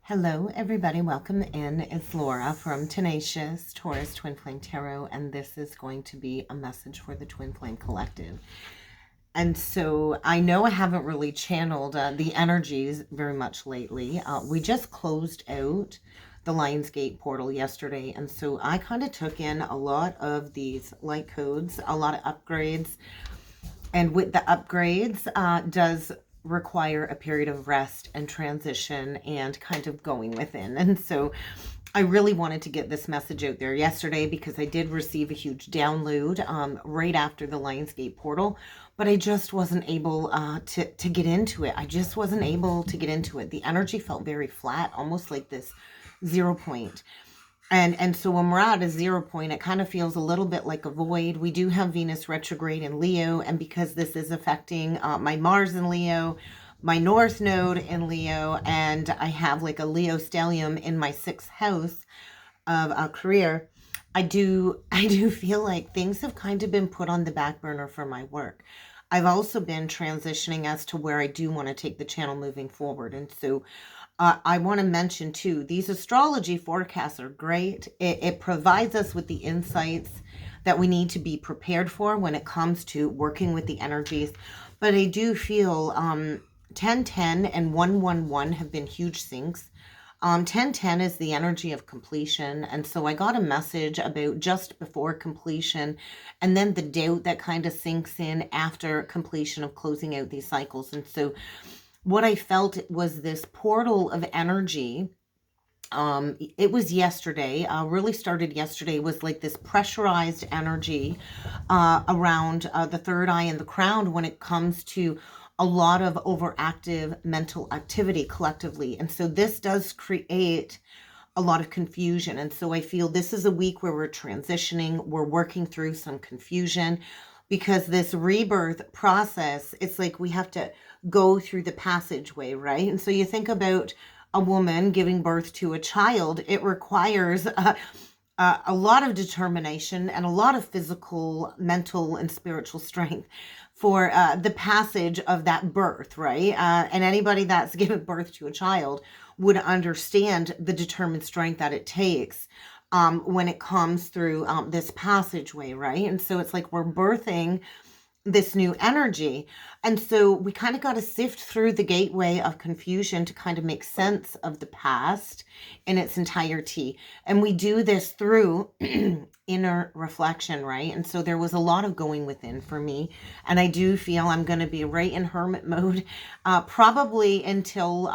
Hello, everybody. Welcome in. It's Laura from Tenacious Taurus Twin Flame Tarot, and this is going to be a message for the Twin Flame Collective. And so I know I haven't really channeled the energies very much lately. We just closed out the Lionsgate portal yesterday, and so I kind of took in a lot of these light codes, a lot of upgrades. And with the upgrades, does require a period of rest and transition and kind of going within. And so I really wanted to get this message out there yesterday because I did receive a huge download right after the Lionsgate portal, but I just wasn't able to get into it. I just wasn't able to get into it. The energy felt very flat, almost like this 0 point. And so when we're at a 0 point, it kind of feels a little bit like a void. We do have Venus retrograde in Leo, and because this is affecting my Mars in Leo, my North node in Leo, and I have like a Leo stellium in my 6th house of a career, I do feel like things have kind of been put on the back burner for my work. I've also been transitioning as to where I do want to take the channel moving forward. And so I want to mention too, these astrology forecasts are great. It provides us with the insights that we need to be prepared for when it comes to working with the energies. But I do feel 1010 and 111 have been huge syncs. 1010 is the energy of completion. And so I got a message about just before completion, and then the doubt that kind of sinks in after completion of closing out these cycles. And so what I felt was this portal of energy. It was yesterday, really started yesterday, was like this pressurized energy around the third eye and the crown when it comes to a lot of overactive mental activity collectively. And so this does create a lot of confusion. And so I feel this is a week where we're transitioning, we're working through some confusion, because this rebirth process, it's like we have to go through the passageway, right? And so you think about a woman giving birth to a child, it requires a lot of determination and a lot of physical, mental, and spiritual strength for the passage of that birth, right? And anybody that's given birth to a child would understand the determined strength that it takes when it comes through this passageway, right? And so it's like we're birthing this new energy. And so we kind of got to sift through the gateway of confusion to kind of make sense of the past in its entirety. And we do this through inner reflection, right? And so there was a lot of going within for me. And I do feel I'm going to be right in hermit mode, probably until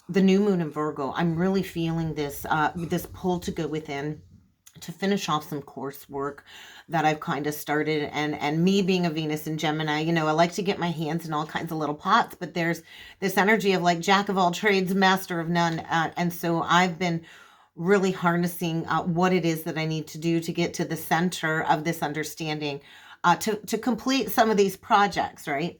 the new moon in Virgo. I'm really feeling this, this pull to go within, to finish off some coursework that I've kind of started. And me being a Venus in Gemini, you know, I like to get my hands in all kinds of little pots, but there's this energy of like jack of all trades, master of none. And so I've been really harnessing what it is that I need to do to get to the center of this understanding, to complete some of these projects, right?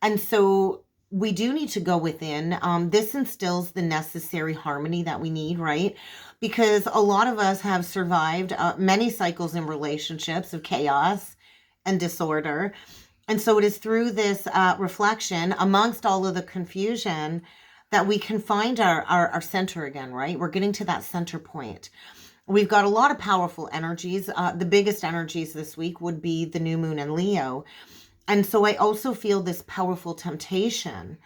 And so we do need to go within. This instills the necessary harmony that we need, right? Because a lot of us have survived many cycles in relationships of chaos and disorder. And so it is through this reflection amongst all of the confusion that we can find our center again, right? We're getting to that center point. We've got a lot of powerful energies. The biggest energies this week would be the new moon in Leo. And so I also feel this powerful temptation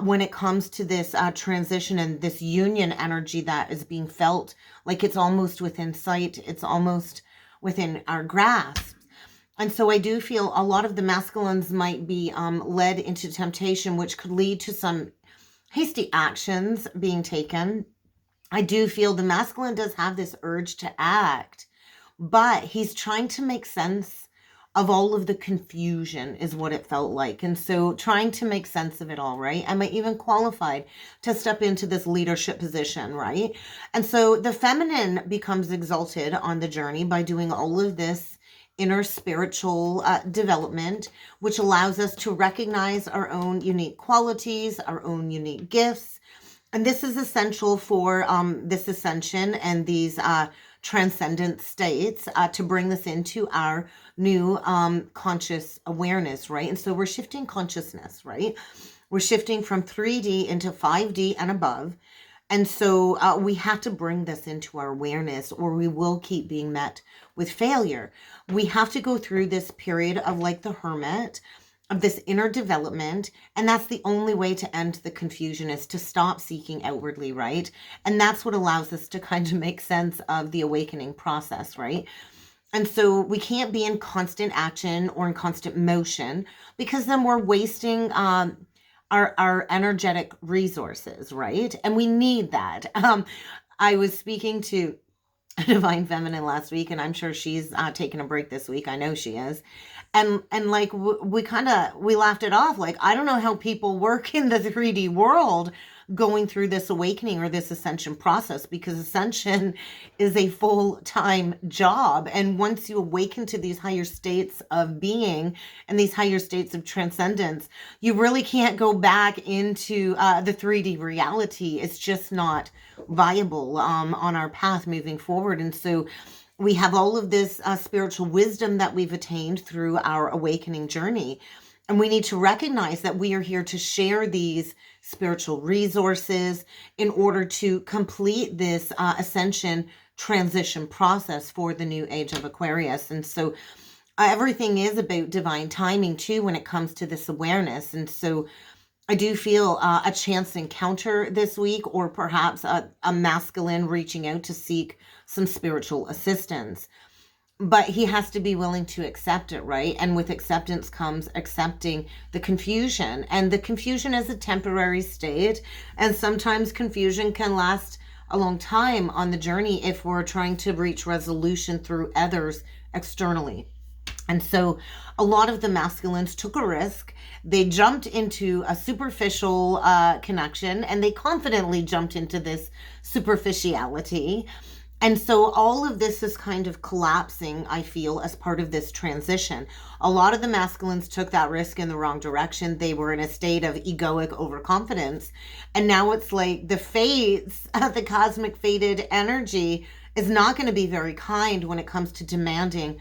when it comes to this transition and this union energy that is being felt like it's almost within sight. It's almost within our grasp. And so I do feel a lot of the masculines might be led into temptation, which could lead to some hasty actions being taken. I do feel the masculine does have this urge to act, but he's trying to make sense of all of the confusion is what it felt like. And so trying to make sense of it all, right? Am I even qualified to step into this leadership position, right? And so the feminine becomes exalted on the journey by doing all of this inner spiritual development, which allows us to recognize our own unique qualities, our own unique gifts. And this is essential for this ascension and these transcendent states to bring this into our new conscious awareness, right? And so we're shifting consciousness, right? We're shifting from 3D into 5D and above. And so we have to bring this into our awareness, or we will keep being met with failure. We have to go through this period of, like the hermit, of this inner development. And that's the only way to end the confusion, is to stop seeking outwardly, right? And that's what allows us to kind of make sense of the awakening process, right? And so we can't be in constant action or in constant motion, because then we're wasting our energetic resources, right? And we need that. I was speaking to a divine feminine last week, and I'm sure she's taking a break this week. I know she is. And like we laughed it off. Like, I don't know how people work in the 3D world going through this awakening or this ascension process, because ascension is a full-time job. And once you awaken to these higher states of being and these higher states of transcendence, you really can't go back into the 3D reality. It's just not viable on our path moving forward. And so we have all of this spiritual wisdom that we've attained through our awakening journey. And we need to recognize that we are here to share these spiritual resources in order to complete this ascension transition process for the new age of Aquarius. And so everything is about divine timing too when it comes to this awareness. And so I do feel a chance encounter this week, or perhaps a masculine reaching out to seek some spiritual assistance. But he has to be willing to accept it, right? And with acceptance comes accepting the confusion. And the confusion is a temporary state. And sometimes confusion can last a long time on the journey if we're trying to reach resolution through others externally. And so a lot of the masculines took a risk. They jumped into a superficial connection, and they confidently jumped into this superficiality. And so all of this is kind of collapsing, I feel, as part of this transition. A lot of the masculines took that risk in the wrong direction. They were in a state of egoic overconfidence. And now it's like the fates, the cosmic fated energy is not going to be very kind when it comes to demanding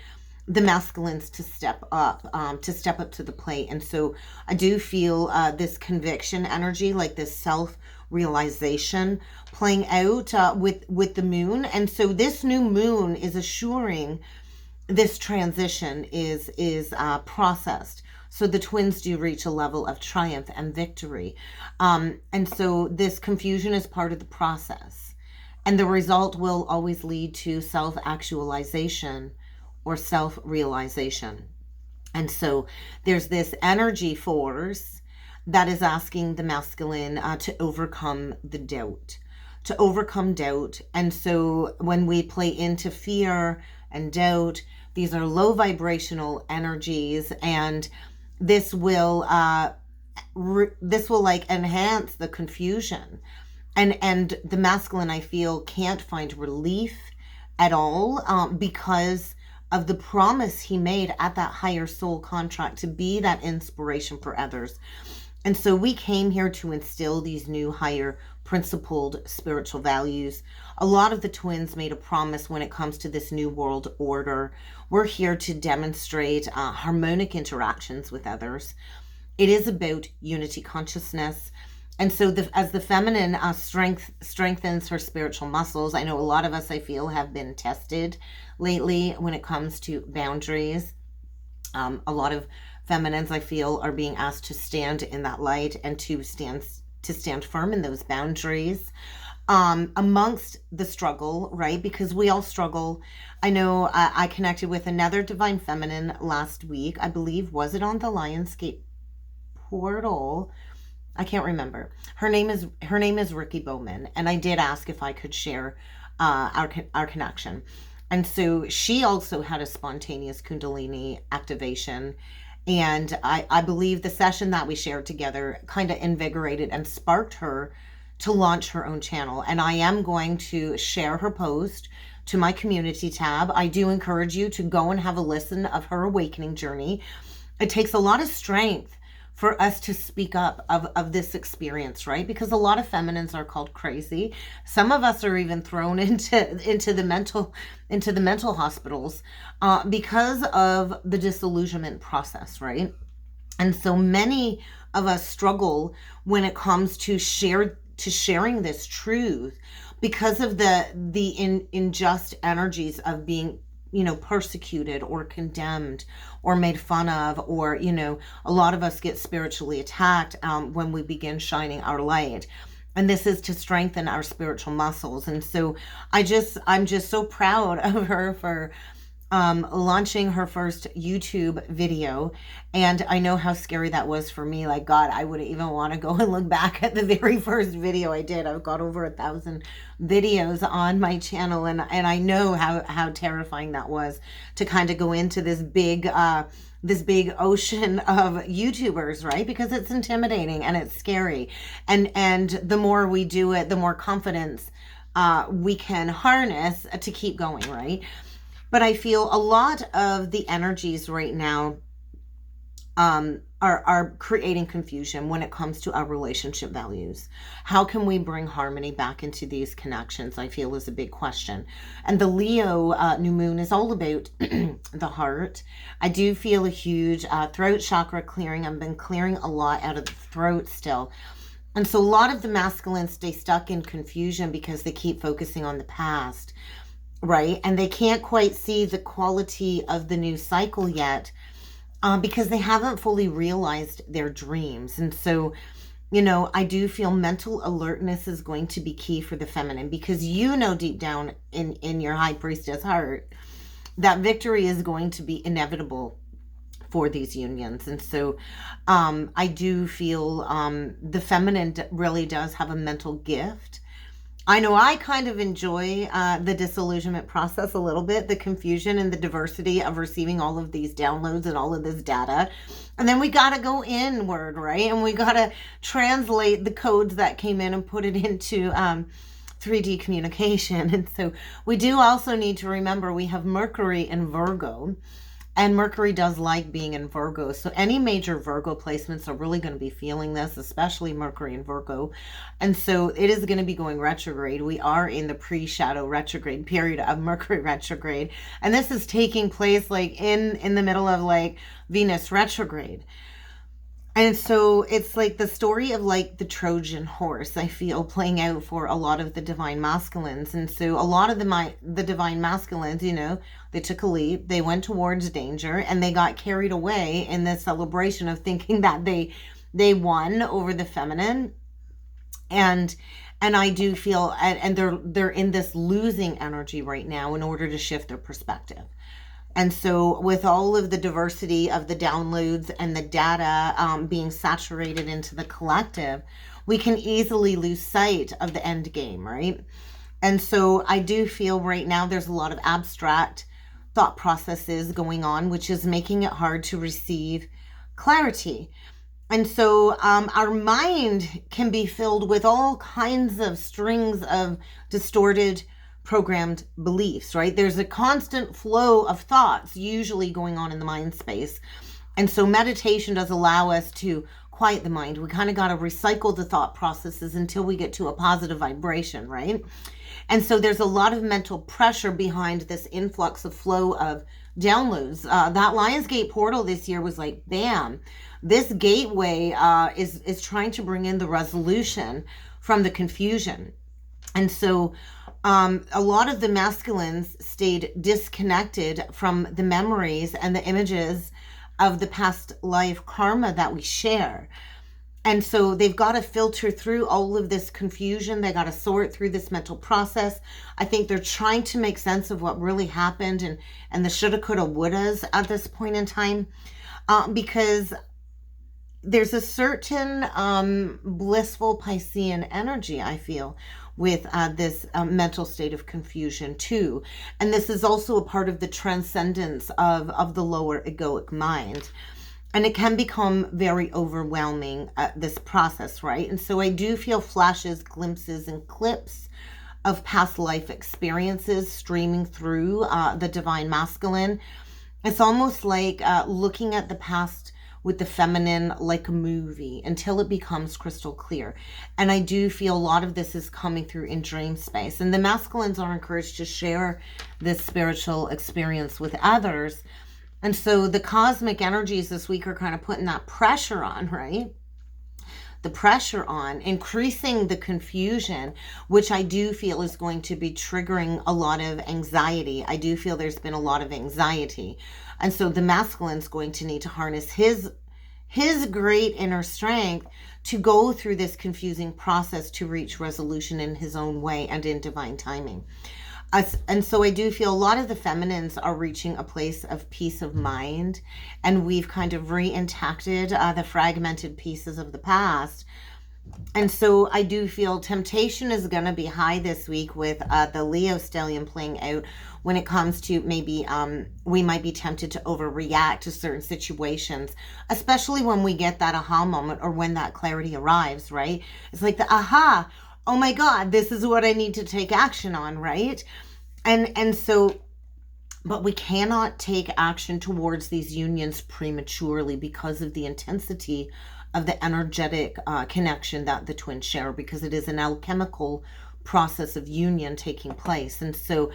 the masculines to step up to the plate. And so I do feel this conviction energy, like this self-realization playing out with the moon. And so this new moon is assuring this transition is processed. So the twins do reach a level of triumph and victory. And so this confusion is part of the process. And the result will always lead to self-actualization or self-realization. And so there's this energy force that is asking the masculine to overcome the doubt, to overcome doubt. And so when we play into fear and doubt, these are low vibrational energies, and this will like enhance the confusion. And the masculine, I feel, can't find relief at all because of the promise he made at that higher soul contract to be that inspiration for others. And so we came here to instill these new higher principled spiritual values. A lot of the twins made a promise when it comes to this new world order. We're here to demonstrate harmonic interactions with others. It is about unity consciousness. And so as the feminine strengthens her spiritual muscles, I know a lot of us, I feel, have been tested lately when it comes to boundaries. A lot of feminines, I feel, are being asked to stand in that light and to stand firm in those boundaries amongst the struggle, right? Because we all struggle. I know I connected with another divine feminine last week. I believe, was it on the Lionsgate portal? I can't remember. Her name is Ricky Bowman, and I did ask if I could share our connection. And so she also had a spontaneous Kundalini activation, and I believe the session that we shared together kind of invigorated and sparked her to launch her own channel. And I am going to share her post to my community tab. I do encourage you to go and have a listen of her awakening journey. It takes a lot of strength for us to speak up of this experience, right? Because a lot of feminines are called crazy. Some of us are even thrown into the mental hospitals because of the disillusionment process, right? And so many of us struggle when it comes to to sharing this truth because of the unjust energies of being, persecuted or condemned or made fun of, or, a lot of us get spiritually attacked when we begin shining our light. And this is to strengthen our spiritual muscles. And so I'm just so proud of her for launching her first YouTube video. And I know how scary that was for me. Like, God, I wouldn't even want to go and look back at the very first video I did. I've got over 1,000 videos on my channel. And I know how terrifying that was to kind of go into this big ocean of YouTubers, right? Because it's intimidating and it's scary. And the more we do it, the more confidence we can harness to keep going, right? But I feel a lot of the energies right now are creating confusion when it comes to our relationship values. How can we bring harmony back into these connections, I feel, is a big question. And the Leo new moon is all about the heart. I do feel a huge throat chakra clearing. I've been clearing a lot out of the throat still. And so a lot of the masculines stay stuck in confusion because they keep focusing on the past. Right? And they can't quite see the quality of the new cycle yet because they haven't fully realized their dreams. And so, I do feel mental alertness is going to be key for the feminine, because deep down in your high priestess heart that victory is going to be inevitable for these unions. And so I do feel the feminine really does have a mental gift. I know I kind of enjoy the disillusionment process a little bit, the confusion and the diversity of receiving all of these downloads and all of this data. And then we got to go inward, right? And we got to translate the codes that came in and put it into 3D communication. And so we do also need to remember we have Mercury in Virgo. And Mercury does like being in Virgo. So any major Virgo placements are really going to be feeling this, especially Mercury in Virgo. And so it is going to be going retrograde. We are in the pre-shadow retrograde period of Mercury retrograde. And this is taking place like in the middle of like Venus retrograde. And so it's like the story of like the Trojan horse, I feel, playing out for a lot of the divine masculines. And so a lot of the divine masculines, they took a leap, they went towards danger, and they got carried away in this celebration of thinking that they won over the feminine. And I do feel, and they're in this losing energy right now in order to shift their perspective. And so with all of the diversity of the downloads and the data being saturated into the collective, we can easily lose sight of the end game, right? And so I do feel right now there's a lot of abstract thought processes going on, which is making it hard to receive clarity. And so our mind can be filled with all kinds of strings of distorted programmed beliefs, right? There's a constant flow of thoughts usually going on in the mind space. And so meditation does allow us to quiet the mind. We kind of got to recycle the thought processes until we get to a positive vibration, right? And so there's a lot of mental pressure behind this influx of flow of downloads. That Lionsgate portal this year was like, bam, this gateway is trying to bring in the resolution from the confusion. And so a lot of the masculines stayed disconnected from the memories and the images of the past life karma that we share. And so they've got to filter through all of this confusion. They got to sort through this mental process. I think they're trying to make sense of what really happened and the shoulda, coulda, wouldas at this point in time, because there's a certain blissful Piscean energy, I feel, with this mental state of confusion too. And this is also a part of the transcendence of the lower egoic mind. And it can become very overwhelming, this process, right? And so I do feel flashes, glimpses, and clips of past life experiences streaming through the divine masculine. It's almost like looking at the past with the feminine like a movie until it becomes crystal clear. And I do feel a lot of this is coming through in dream space. And the masculines are encouraged to share this spiritual experience with others. And so the cosmic energies this week are kind of putting that pressure on, right? the pressure on, increasing the confusion, which I do feel is going to be triggering a lot of anxiety. I do feel there's been a lot of anxiety. And so the masculine's going to need to harness his great inner strength to go through this confusing process to reach resolution in his own way and in divine timing. And so I do feel a lot of the feminines are reaching a place of peace of mind, and we've kind of re-intacted the fragmented pieces of the past. And so I do feel temptation is going to be high this week with the Leo stellium playing out when it comes to maybe we might be tempted to overreact to certain situations, especially when we get that aha moment or when that clarity arrives, right? It's like the aha, oh my God, this is what I need to take action on, right? And so, but we cannot take action towards these unions prematurely because of the intensity of the energetic connection that the twins share, because it is an alchemical process of union taking place. And so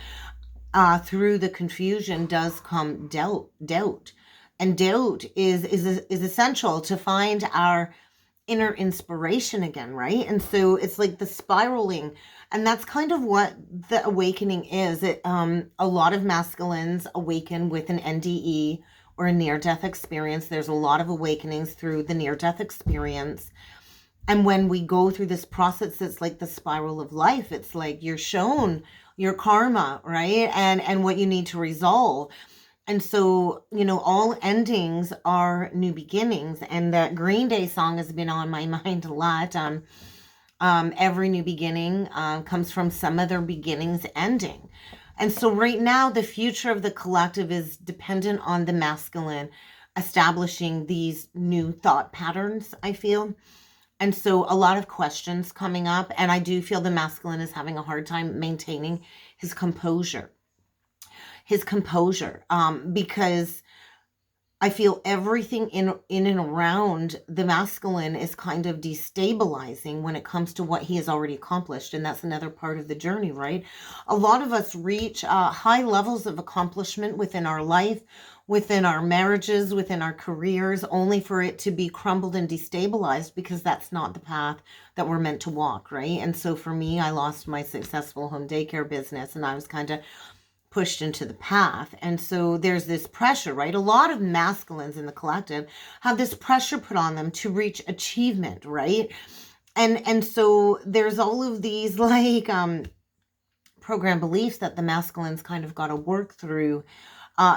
through the confusion does come doubt. And doubt is essential to find our inner inspiration again, right? And so it's like the spiraling, and that's kind of what the awakening is. A lot of masculines awaken with an NDE or a near-death experience. There's a lot of awakenings through the near-death experience. And when we go through this process, it's like the spiral of life. It's like you're shown your karma, right? And what you need to resolve. And so, all endings are new beginnings. And that Green Day song has been on my mind a lot. Every new beginning comes from some of their beginnings ending. And so right now, the future of the collective is dependent on the masculine establishing these new thought patterns, I feel. And so a lot of questions coming up. And I do feel the masculine is having a hard time maintaining his composure. Because I feel everything in and around the masculine is kind of destabilizing when it comes to what he has already accomplished. And that's another part of the journey, right? A lot of us reach high levels of accomplishment within our life, within our marriages, within our careers, only for it to be crumbled and destabilized, because that's not the path that we're meant to walk, right? And so for me, I lost my successful home daycare business, and I was kind of pushed into the path. And so there's this pressure, right? A lot of masculines in the collective have this pressure put on them to reach achievement, right? And so there's all of these like program beliefs that the masculines kind of got to work through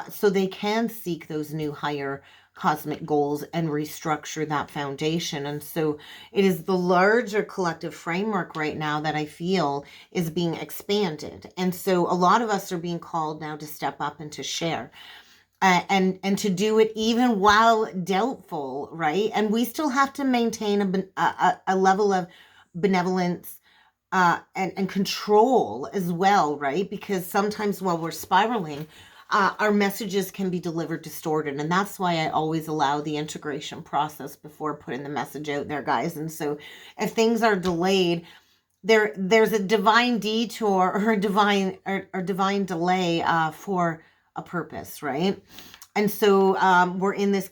so they can seek those new higher cosmic goals and restructure that foundation. And so it is the larger collective framework right now that I feel is being expanded. And so a lot of us are being called now to step up and to share. And to do it even while doubtful, right? And we still have to maintain a level of benevolence and control as well, right? Because sometimes while we're spiraling, our messages can be delivered distorted. And that's why I always allow the integration process before putting the message out there, guys. And so if things are delayed, there's a divine detour or divine delay for a purpose, right? And so we're in this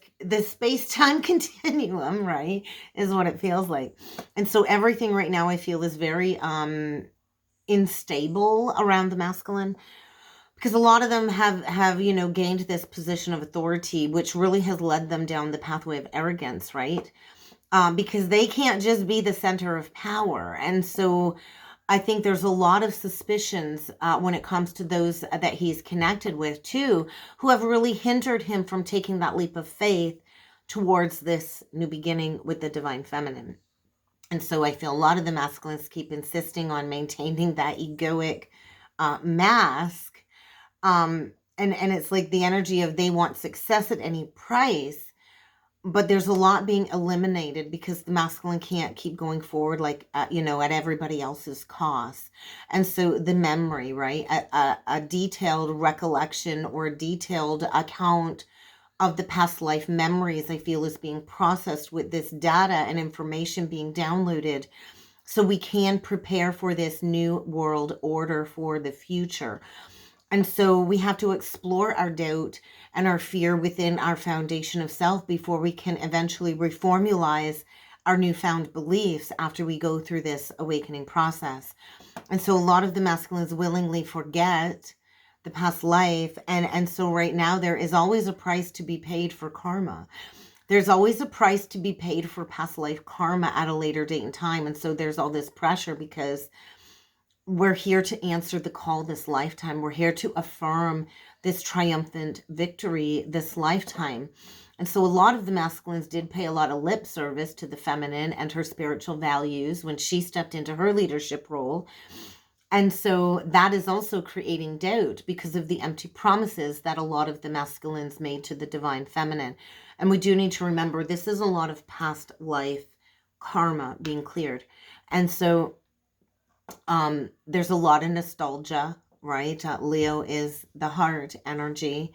space-time continuum, right, is what it feels like. And so everything right now I feel is very unstable around the masculine, because a lot of them have gained this position of authority, which really has led them down the pathway of arrogance, right? Because they can't just be the center of power. And so I think there's a lot of suspicions when it comes to those that he's connected with too, who have really hindered him from taking that leap of faith towards this new beginning with the divine feminine. And so I feel a lot of the masculines keep insisting on maintaining that egoic mask. And it's like the energy of they want success at any price, but there's a lot being eliminated because the masculine can't keep going forward like, at everybody else's cost. And so the memory, right? A detailed recollection or a detailed account of the past life memories, I feel, is being processed with this data and information being downloaded so we can prepare for this new world order for the future. And so we have to explore our doubt and our fear within our foundation of self before we can eventually reformulize our newfound beliefs after we go through this awakening process. And so a lot of the masculines willingly forget the past life. And so right now there is always a price to be paid for karma. There's always a price to be paid for past life karma at a later date and time. And so there's all this pressure because we're here to answer the call this lifetime. We're here to affirm this triumphant victory this lifetime. And so a lot of the masculines did pay a lot of lip service to the feminine and her spiritual values when she stepped into her leadership role. And so that is also creating doubt because of the empty promises that a lot of the masculines made to the divine feminine. And we do need to remember this is a lot of past life karma being cleared. And so there's a lot of nostalgia, right? Leo is the heart energy.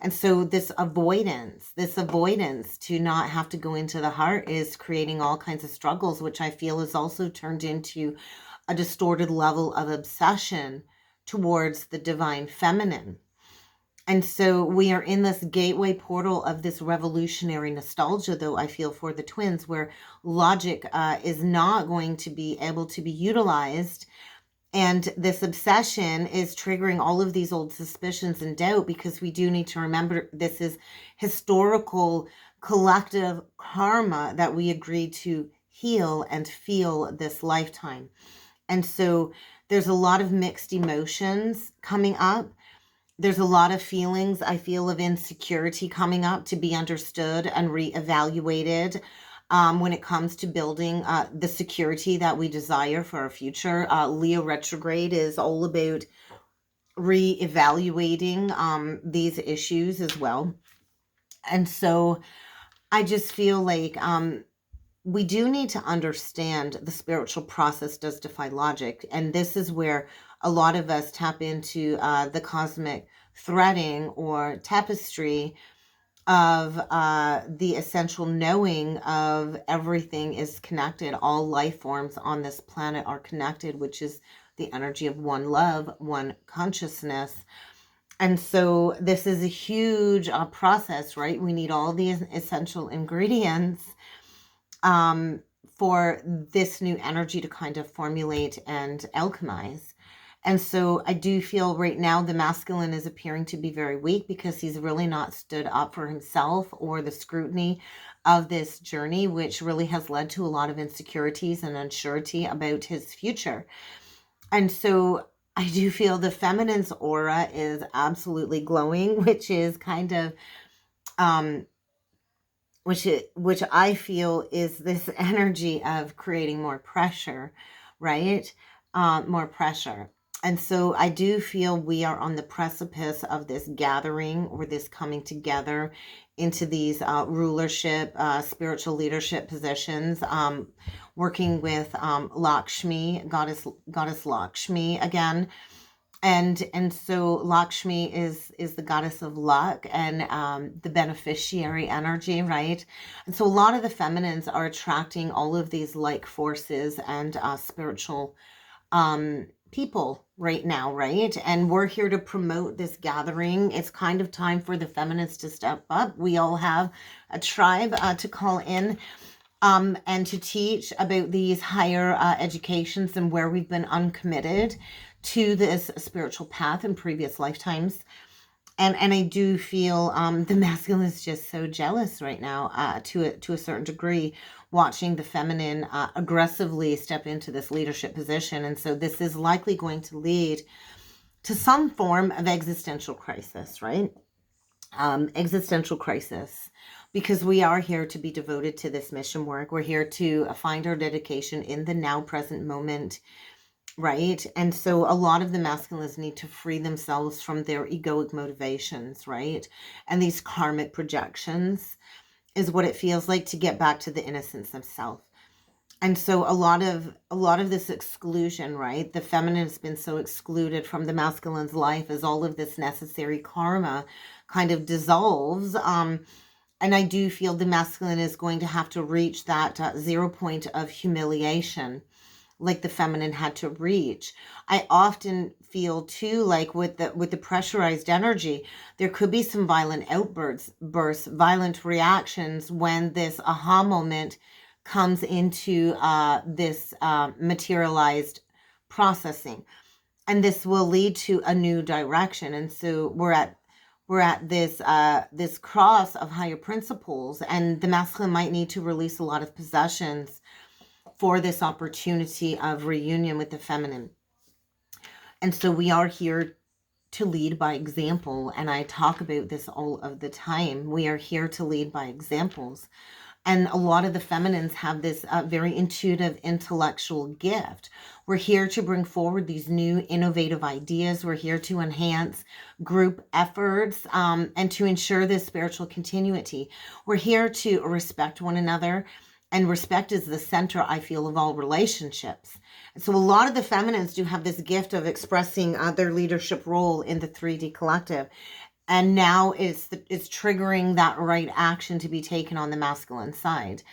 And so this avoidance to not have to go into the heart is creating all kinds of struggles, which I feel is also turned into a distorted level of obsession towards the divine feminine. And so we are in this gateway portal of this revolutionary nostalgia, though, I feel, for the twins, where logic is not going to be able to be utilized. And this obsession is triggering all of these old suspicions and doubt, because we do need to remember this is historical collective karma that we agreed to heal and feel this lifetime. And so there's a lot of mixed emotions coming up. There's a lot of feelings, I feel, of insecurity coming up to be understood and reevaluated when it comes to building the security that we desire for our future. Leo retrograde is all about reevaluating these issues as well. And so I just feel like we do need to understand the spiritual process does defy logic. And this is where a lot of us tap into the cosmic threading or tapestry of the essential knowing of everything is connected. All life forms on this planet are connected, which is the energy of one love, one consciousness. And so this is a huge process, right? We need all the essential ingredients for this new energy to kind of formulate and alchemize. And so I do feel right now the masculine is appearing to be very weak because he's really not stood up for himself or the scrutiny of this journey, which really has led to a lot of insecurities and unsurety about his future. And so I do feel the feminine's aura is absolutely glowing, which is kind of which I feel is this energy of creating more pressure, right? More pressure. And so I do feel we are on the precipice of this gathering or this coming together into these rulership, spiritual leadership positions, working with Lakshmi, goddess Lakshmi again. And so Lakshmi is the goddess of luck and the beneficiary energy, right? And so a lot of the feminines are attracting all of these like forces and spiritual people right now, right? And we're here to promote this gathering. It's kind of time for the feminines to step up. We all have a tribe to call in and to teach about these higher educations and where we've been uncommitted to this spiritual path in previous lifetimes. And I do feel the masculine is just so jealous right now to a certain degree, watching the feminine aggressively step into this leadership position. And so this is likely going to lead to some form of existential crisis, right? Existential crisis, because we are here to be devoted to this mission work. We're here to find our dedication in the now present moment, right? And so a lot of the masculines need to free themselves from their egoic motivations, right? And these karmic projections is what it feels like to get back to the innocence of self. And so a lot of this exclusion, right? The feminine has been so excluded from the masculine's life as all of this necessary karma kind of dissolves. And I do feel the masculine is going to have to reach that 0 point of humiliation, like the feminine had to reach. I often feel too, like with the pressurized energy, there could be some violent outbursts, violent reactions when this aha moment comes into this materialized processing, and this will lead to a new direction. And so we're at this this cross of higher principles, and the masculine might need to release a lot of possessions for this opportunity of reunion with the feminine. And so we are here to lead by example, and I talk about this all of the time. We are here to lead by examples. And a lot of the feminines have this very intuitive intellectual gift. We're here to bring forward these new innovative ideas. We're here to enhance group efforts and to ensure this spiritual continuity. We're here to respect one another. And respect is the center, I feel, of all relationships. So a lot of the feminines do have this gift of expressing their leadership role in the 3D collective. And now it's triggering that right action to be taken on the masculine side.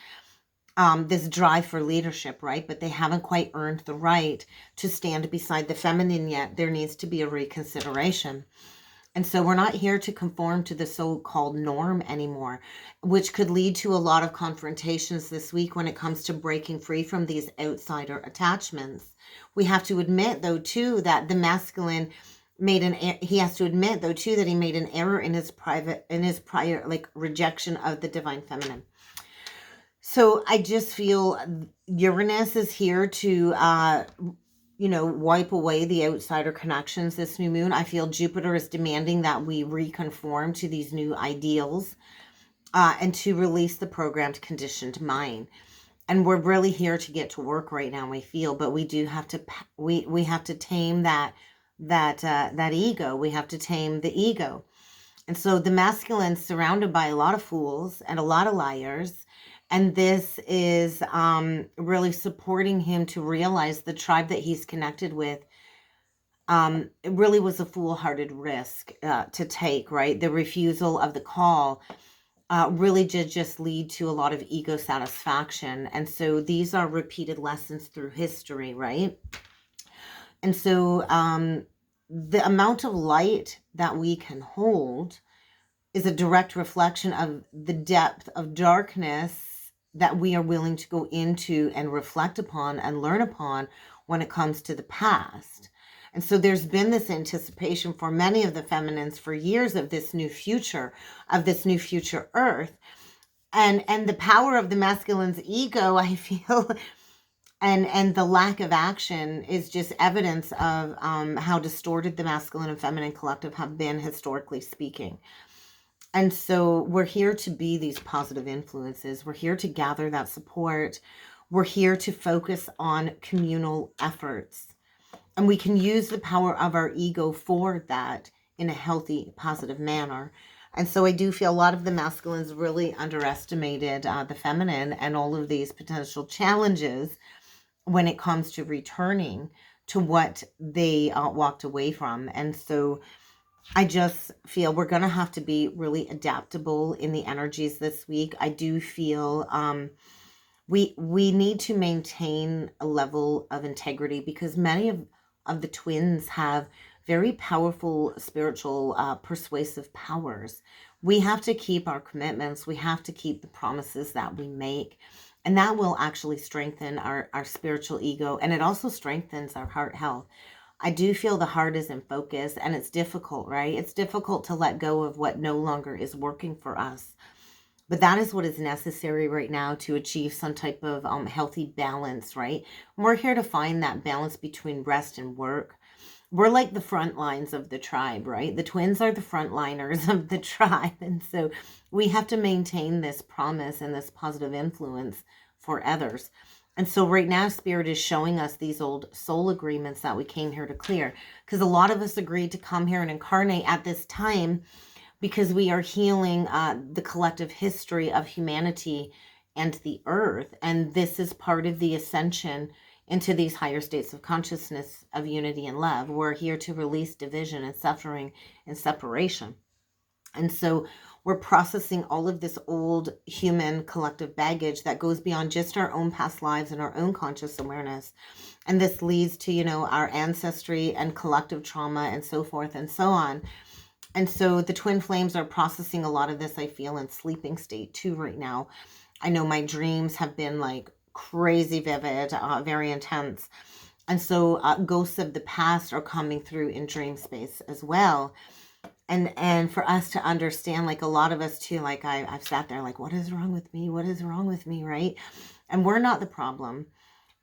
This drive for leadership, right? But they haven't quite earned the right to stand beside the feminine yet. There needs to be a reconsideration. And so we're not here to conform to the so-called norm anymore, which could lead to a lot of confrontations this week when it comes to breaking free from these outsider attachments. We have to admit, though, too, that the masculine he has to admit, though, too, that he made an error in his prior like rejection of the divine feminine. So I just feel Uranus is here to wipe away the outsider connections this new moon. I feel Jupiter is demanding that we reconform to these new ideals and to release the programmed, conditioned mind. And we're really here to get to work right now, I feel, but we do have to we have to tame that ego. We have to tame the ego. And so the masculine's surrounded by a lot of fools and a lot of liars. And this is really supporting him to realize the tribe that he's connected with. It really was a foolhardy risk to take, right? The refusal of the call really did just lead to a lot of ego satisfaction. And so these are repeated lessons through history, right? And so the amount of light that we can hold is a direct reflection of the depth of darkness that we are willing to go into and reflect upon and learn upon when it comes to the past. And so there's been this anticipation for many of the feminines for years of this new future Earth. And the power of the masculine's ego, I feel, and the lack of action is just evidence of how distorted the masculine and feminine collective have been, historically speaking. And so we're here to be these positive influences. We're here to gather that support. We're here to focus on communal efforts. And we can use the power of our ego for that in a healthy, positive manner. And so I do feel a lot of the masculines really underestimated the feminine and all of these potential challenges when it comes to returning to what they walked away from. And so I just feel we're going to have to be really adaptable in the energies this week. I do feel we need to maintain a level of integrity because many of the twins have very powerful spiritual persuasive powers. We have to keep our commitments. We have to keep the promises that we make. And that will actually strengthen our spiritual ego. And it also strengthens our heart health. I do feel the heart is in focus, and it's difficult, right? It's difficult to let go of what no longer is working for us. But that is what is necessary right now to achieve some type of healthy balance, right? And we're here to find that balance between rest and work. We're like the front lines of the tribe, right? The twins are the frontliners of the tribe. And so we have to maintain this promise and this positive influence for others. And so right now, Spirit is showing us these old soul agreements that we came here to clear. Because a lot of us agreed to come here and incarnate at this time because we are healing the collective history of humanity and the earth. And this is part of the ascension into these higher states of consciousness of unity and love. We're here to release division and suffering and separation. And so we're processing all of this old human collective baggage that goes beyond just our own past lives and our own conscious awareness. And this leads to, our ancestry and collective trauma and so forth and so on. And so the twin flames are processing a lot of this, I feel, in sleeping state too right now. I know my dreams have been like crazy vivid, very intense. And so ghosts of the past are coming through in dream space as well. And for us to understand, like a lot of us too, like I've sat there like, what is wrong with me? What is wrong with me, right? And we're not the problem.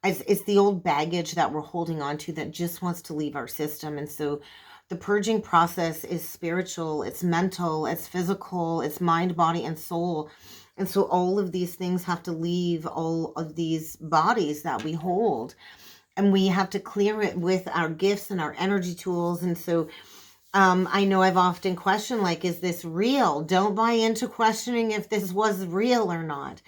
It's the old baggage that we're holding on to that just wants to leave our system. And so the purging process is spiritual, it's mental, it's physical, it's mind, body, and soul. And so all of these things have to leave all of these bodies that we hold. And we have to clear it with our gifts and our energy tools. And so I know I've often questioned, like, is this real? Don't buy into questioning if this was real or not.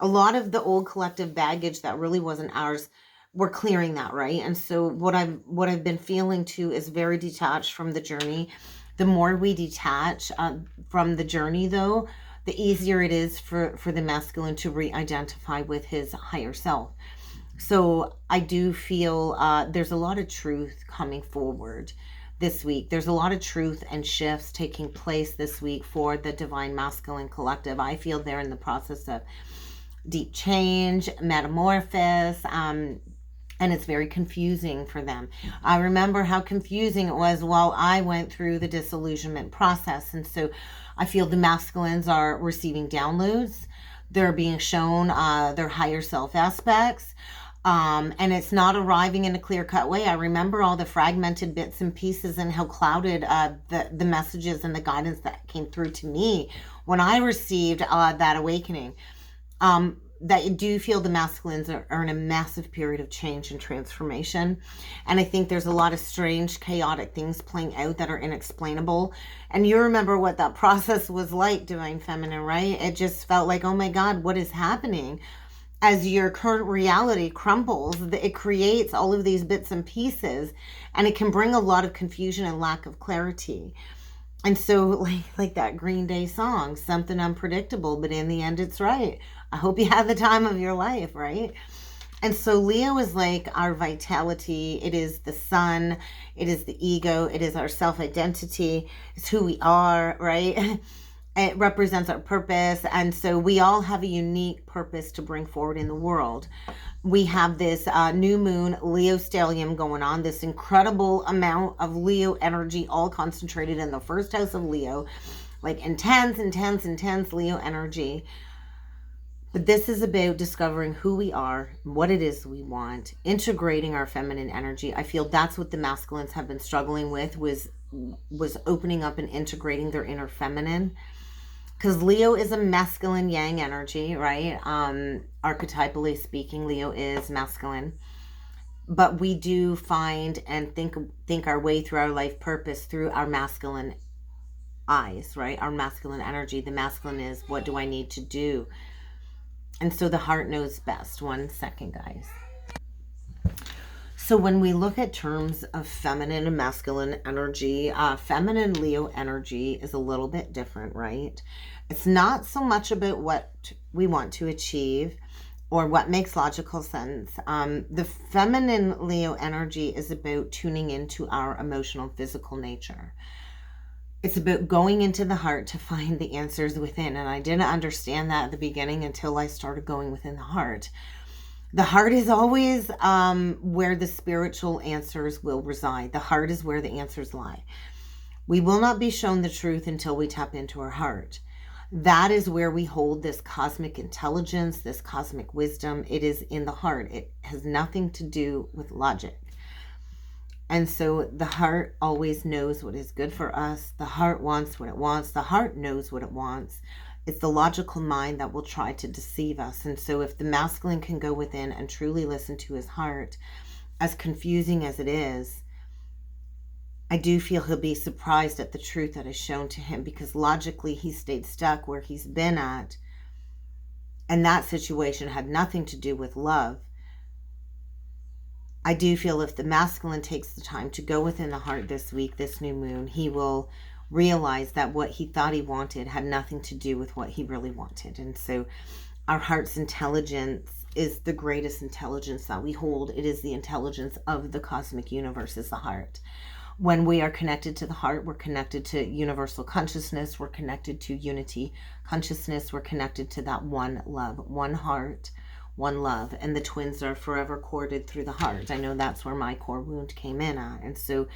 A lot of the old collective baggage that really wasn't ours, we're clearing that, right? And so what I've been feeling too is very detached from the journey. The more we detach from the journey, though, the easier it is for the masculine to re-identify with his higher self. So I do feel there's a lot of truth coming forward this week. There's a lot of truth and shifts taking place this week for the Divine Masculine Collective. I feel they're in the process of deep change, metamorphosis, and it's very confusing for them. I remember how confusing it was while I went through the disillusionment process. And so I feel the masculines are receiving downloads. They're being shown their higher self aspects. And it's not arriving in a clear-cut way. I remember all the fragmented bits and pieces and how clouded the messages and the guidance that came through to me when I received that awakening. That you do feel the masculines are in a massive period of change and transformation. And I think there's a lot of strange, chaotic things playing out that are inexplainable. And you remember what that process was like, Divine Feminine, right? It just felt like, oh my God, what is happening? As your current reality crumbles, it creates all of these bits and pieces, and it can bring a lot of confusion and lack of clarity. And so like that Green Day song, something unpredictable, but in the end, it's right. I hope you have the time of your life, right? And so Leo is like our vitality. It is the sun. It is the ego. It is our self-identity. It's who we are, right? It represents our purpose. And so we all have a unique purpose to bring forward in the world. We have this new moon Leo stellium going on, this incredible amount of Leo energy, all concentrated in the first house of Leo, like intense Leo energy. But this is about discovering who we are, what it is we want, integrating our feminine energy. I feel that's what the masculines have been struggling with, was opening up and integrating their inner feminine. Because Leo is a masculine yang energy, right? Archetypally speaking, Leo is masculine. But we do find and think our way through our life purpose through our masculine eyes, right? Our masculine energy. The masculine is, what do I need to do? And so the heart knows best. 1 second, guys. So when we look at terms of feminine and masculine energy, feminine Leo energy is a little bit different, right? It's not so much about what we want to achieve or what makes logical sense. The feminine Leo energy is about tuning into our emotional, physical nature. It's about going into the heart to find the answers within. And I didn't understand that at the beginning until I started going within the heart. The heart is always where the spiritual answers will reside. The heart is where the answers lie. We will not be shown the truth until we tap into our heart. That is where we hold this cosmic intelligence, this cosmic wisdom. It is in the heart. It has nothing to do with logic. And so the heart always knows what is good for us. The heart wants what it wants. The heart knows what it wants. It's the logical mind that will try to deceive us. And so if the masculine can go within and truly listen to his heart, as confusing as it is, I do feel he'll be surprised at the truth that is shown to him, because logically he stayed stuck where he's been at. And that situation had nothing to do with love. I do feel if the masculine takes the time to go within the heart this week, this new moon, he will realize that what he thought he wanted had nothing to do with what he really wanted. And so our heart's intelligence is the greatest intelligence that we hold. It is the intelligence of the cosmic universe, is the heart. When we are connected to the heart, we're connected to universal consciousness. We're connected to unity consciousness. We're connected to that one love, one heart, one love. And the twins are forever corded through the heart. I know that's where my core wound came in at. And so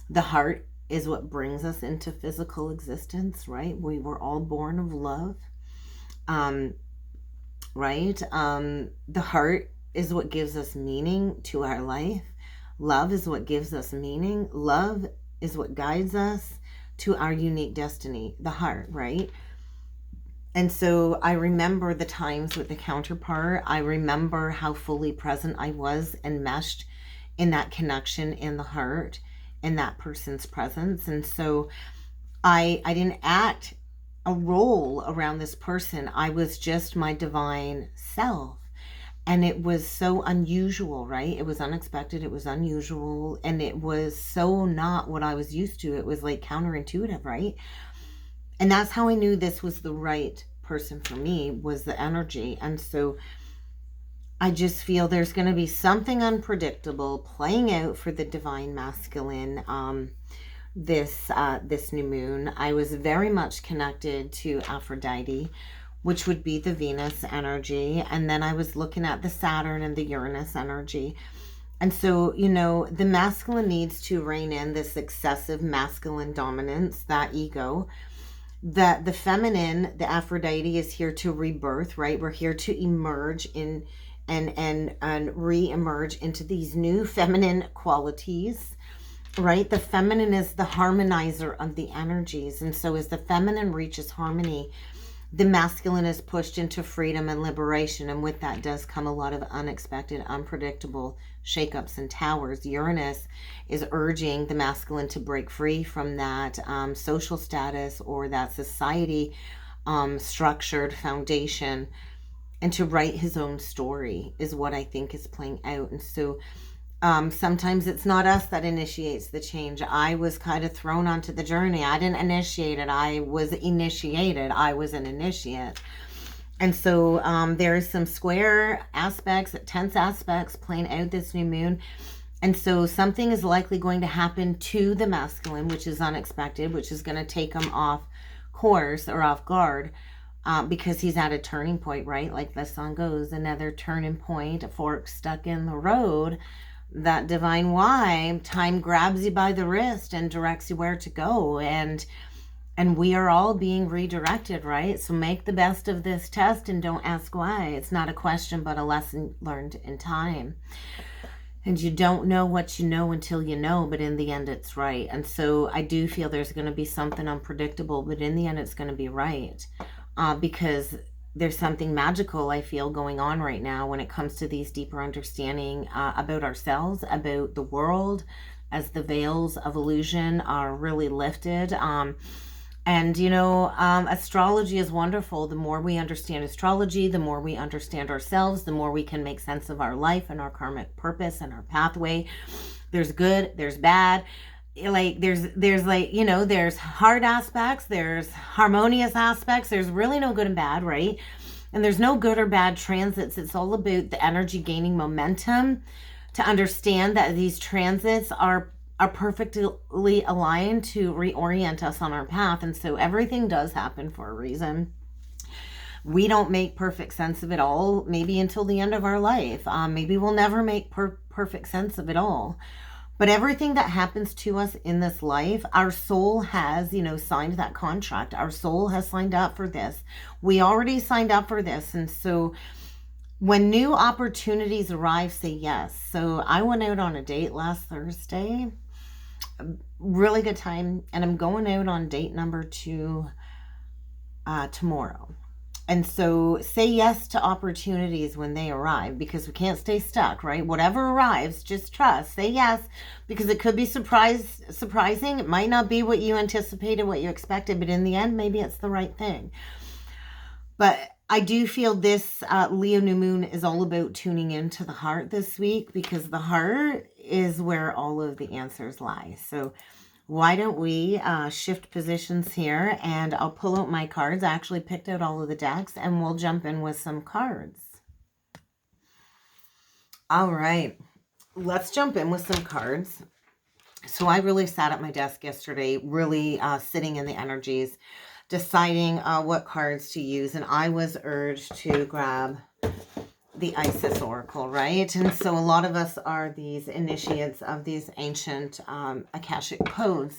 the heart is what brings us into physical existence, right? We were all born of love, right? The heart is what gives us meaning to our life. Love is what gives us meaning. Love is what guides us to our unique destiny, the heart, right? And so I remember the times with the counterpart. I remember how fully present I was and meshed in that connection in the heart, in that person's presence. And so I didn't act a role around this person. I was just my divine self. And it was so unusual, right? It was unexpected. It was unusual. And it was so not what I was used to. It was like counterintuitive, right? And that's how I knew this was the right person for me, was the energy. And so I just feel there's going to be something unpredictable playing out for the divine masculine this new moon. I was very much connected to Aphrodite, which would be the Venus energy. And then I was looking at the Saturn and the Uranus energy. And so, you know, the masculine needs to rein in this excessive masculine dominance, that ego. That the feminine, the Aphrodite, is here to rebirth, right? We're here to emerge in and re-emerge into these new feminine qualities, right? The feminine is the harmonizer of the energies. And so as the feminine reaches harmony, the masculine is pushed into freedom and liberation. And with that does come a lot of unexpected, unpredictable shakeups and towers. Uranus is urging the masculine to break free from that social status or that society structured foundation and to write his own story is what I think is playing out. And so sometimes it's not us that initiates the change. I was kind of thrown onto the journey. I didn't initiate it. I was initiated. I was an initiate. And so there's some square aspects, tense aspects playing out this new moon. And so something is likely going to happen to the masculine, which is unexpected, which is going to take him off course or off guard. Because he's at a turning point, right? Like the song goes, another turning point, a fork stuck in the road. That divine why, time grabs you by the wrist and directs you where to go. And we are all being redirected, right? So make the best of this test and don't ask why. It's not a question, but a lesson learned in time. And you don't know what you know until you know, but in the end, it's right. And so I do feel there's going to be something unpredictable, but in the end, it's going to be right. Because there's something magical I feel going on right now when it comes to these deeper understanding about ourselves, about the world, as the veils of illusion are really lifted. And, you know, astrology is wonderful. The more we understand astrology, the more we understand ourselves, the more we can make sense of our life and our karmic purpose and our pathway. There's good, there's bad. Like there's like, you know, there's hard aspects, there's harmonious aspects, there's really no good and bad, right? And there's no good or bad transits. It's all about the energy gaining momentum to understand that these transits are perfectly aligned to reorient us on our path. And so everything does happen for a reason. We don't make perfect sense of it all, maybe until the end of our life. Maybe we'll never make perfect sense of it all. But everything that happens to us in this life, our soul has, you know, signed that contract. Our soul has signed up for this. We already signed up for this. And so when new opportunities arrive, say yes. So I went out on a date last Thursday. Really good time. And I'm going out on date number 2 tomorrow. And so say yes to opportunities when they arrive, because we can't stay stuck, right? Whatever arrives, just trust. Say yes, because it could be surprising. It might not be what you anticipated, what you expected, but in the end, maybe it's the right thing. But I do feel this Leo new moon is all about tuning into the heart this week, because the heart is where all of the answers lie. So why don't we shift positions here, and I'll pull out my cards. I actually picked out all of the decks, and we'll jump in with some cards. All right, let's jump in with some cards. So I really sat at my desk yesterday, really sitting in the energies, deciding what cards to use. And I was urged to grab the Isis Oracle, right? And so a lot of us are these initiates of these ancient Akashic codes.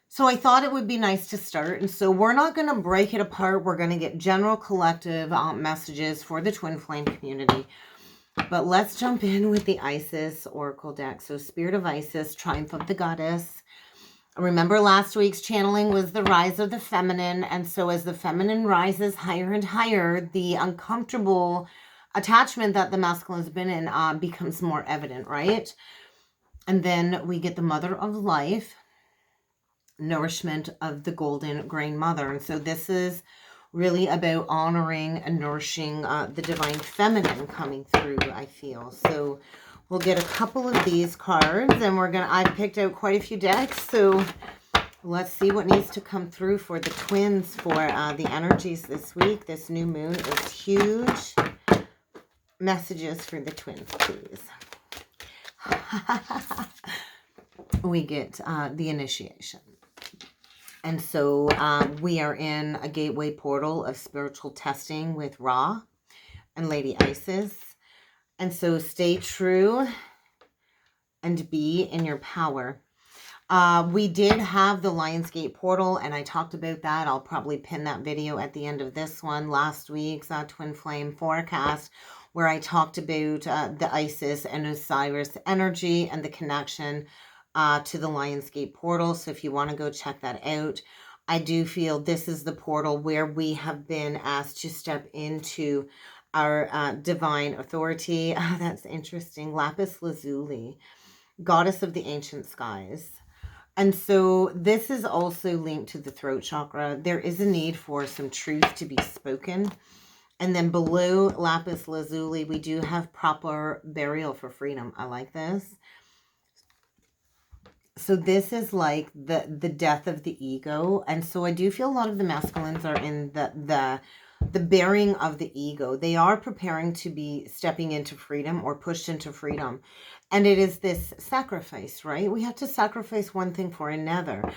So I thought it would be nice to start. And so we're not going to break it apart. We're going to get general collective messages for the Twin Flame community. But let's jump in with the Isis Oracle deck. So Spirit of Isis, Triumph of the Goddess. Remember last week's channeling was the rise of the feminine. And so as the feminine rises higher and higher, the uncomfortable attachment that the masculine has been in becomes more evident, right? And then we get the Mother of Life, nourishment of the golden grain mother. And so this is really about honoring and nourishing the divine feminine coming through, I feel. So we'll get a couple of these cards, and I've picked out quite a few decks, so let's see what needs to come through for the twins for the energies this week. This new moon is huge. Messages for the twins, please. We get the initiation. And so we are in a gateway portal of spiritual testing with Ra and Lady Isis. And so stay true and be in your power. We did have the Lionsgate portal, and I talked about that. I'll probably pin that video at the end of this one, last week's Twin Flame forecast, where I talked about the Isis and Osiris energy and the connection to the Lionsgate portal. So if you want to go check that out, I do feel this is the portal where we have been asked to step into our divine authority. That's interesting. Lapis Lazuli, goddess of the ancient skies. And so this is also linked to the throat chakra. There is a need for some truth to be spoken. And then below Lapis Lazuli, we do have proper burial for freedom. I like this. So this is like the death of the ego. And so I do feel a lot of the masculines are in the bearing of the ego. They are preparing to be stepping into freedom or pushed into freedom. And it is this sacrifice, right? We have to sacrifice one thing for another.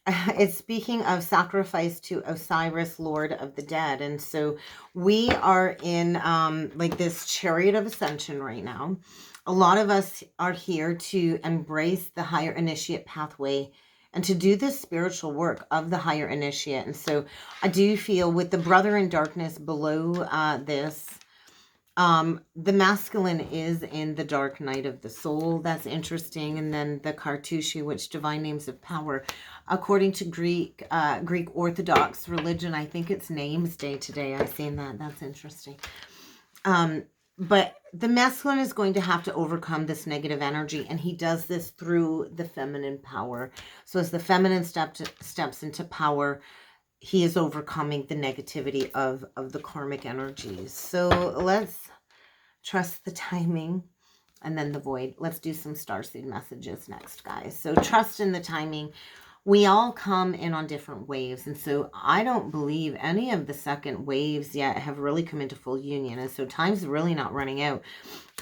It's speaking of sacrifice to Osiris, Lord of the Dead. And so we are in like this chariot of ascension right now. A lot of us are here to embrace the higher initiate pathway and to do this spiritual work of the higher initiate. And so I do feel with the brother in darkness below this, the masculine is in the dark night of the soul. That's interesting. And then the Cartouche, which divine names of power, according to Greek Orthodox religion, I think it's names day today. I've seen that. That's interesting. But the masculine is going to have to overcome this negative energy, and he does this through the feminine power. So as the feminine steps into power, he is overcoming the negativity of the karmic energies. So let's trust the timing and then the void. Let's do some starseed messages next, guys. So trust in the timing. We all come in on different waves. And so I don't believe any of the second waves yet have really come into full union. And so time's really not running out.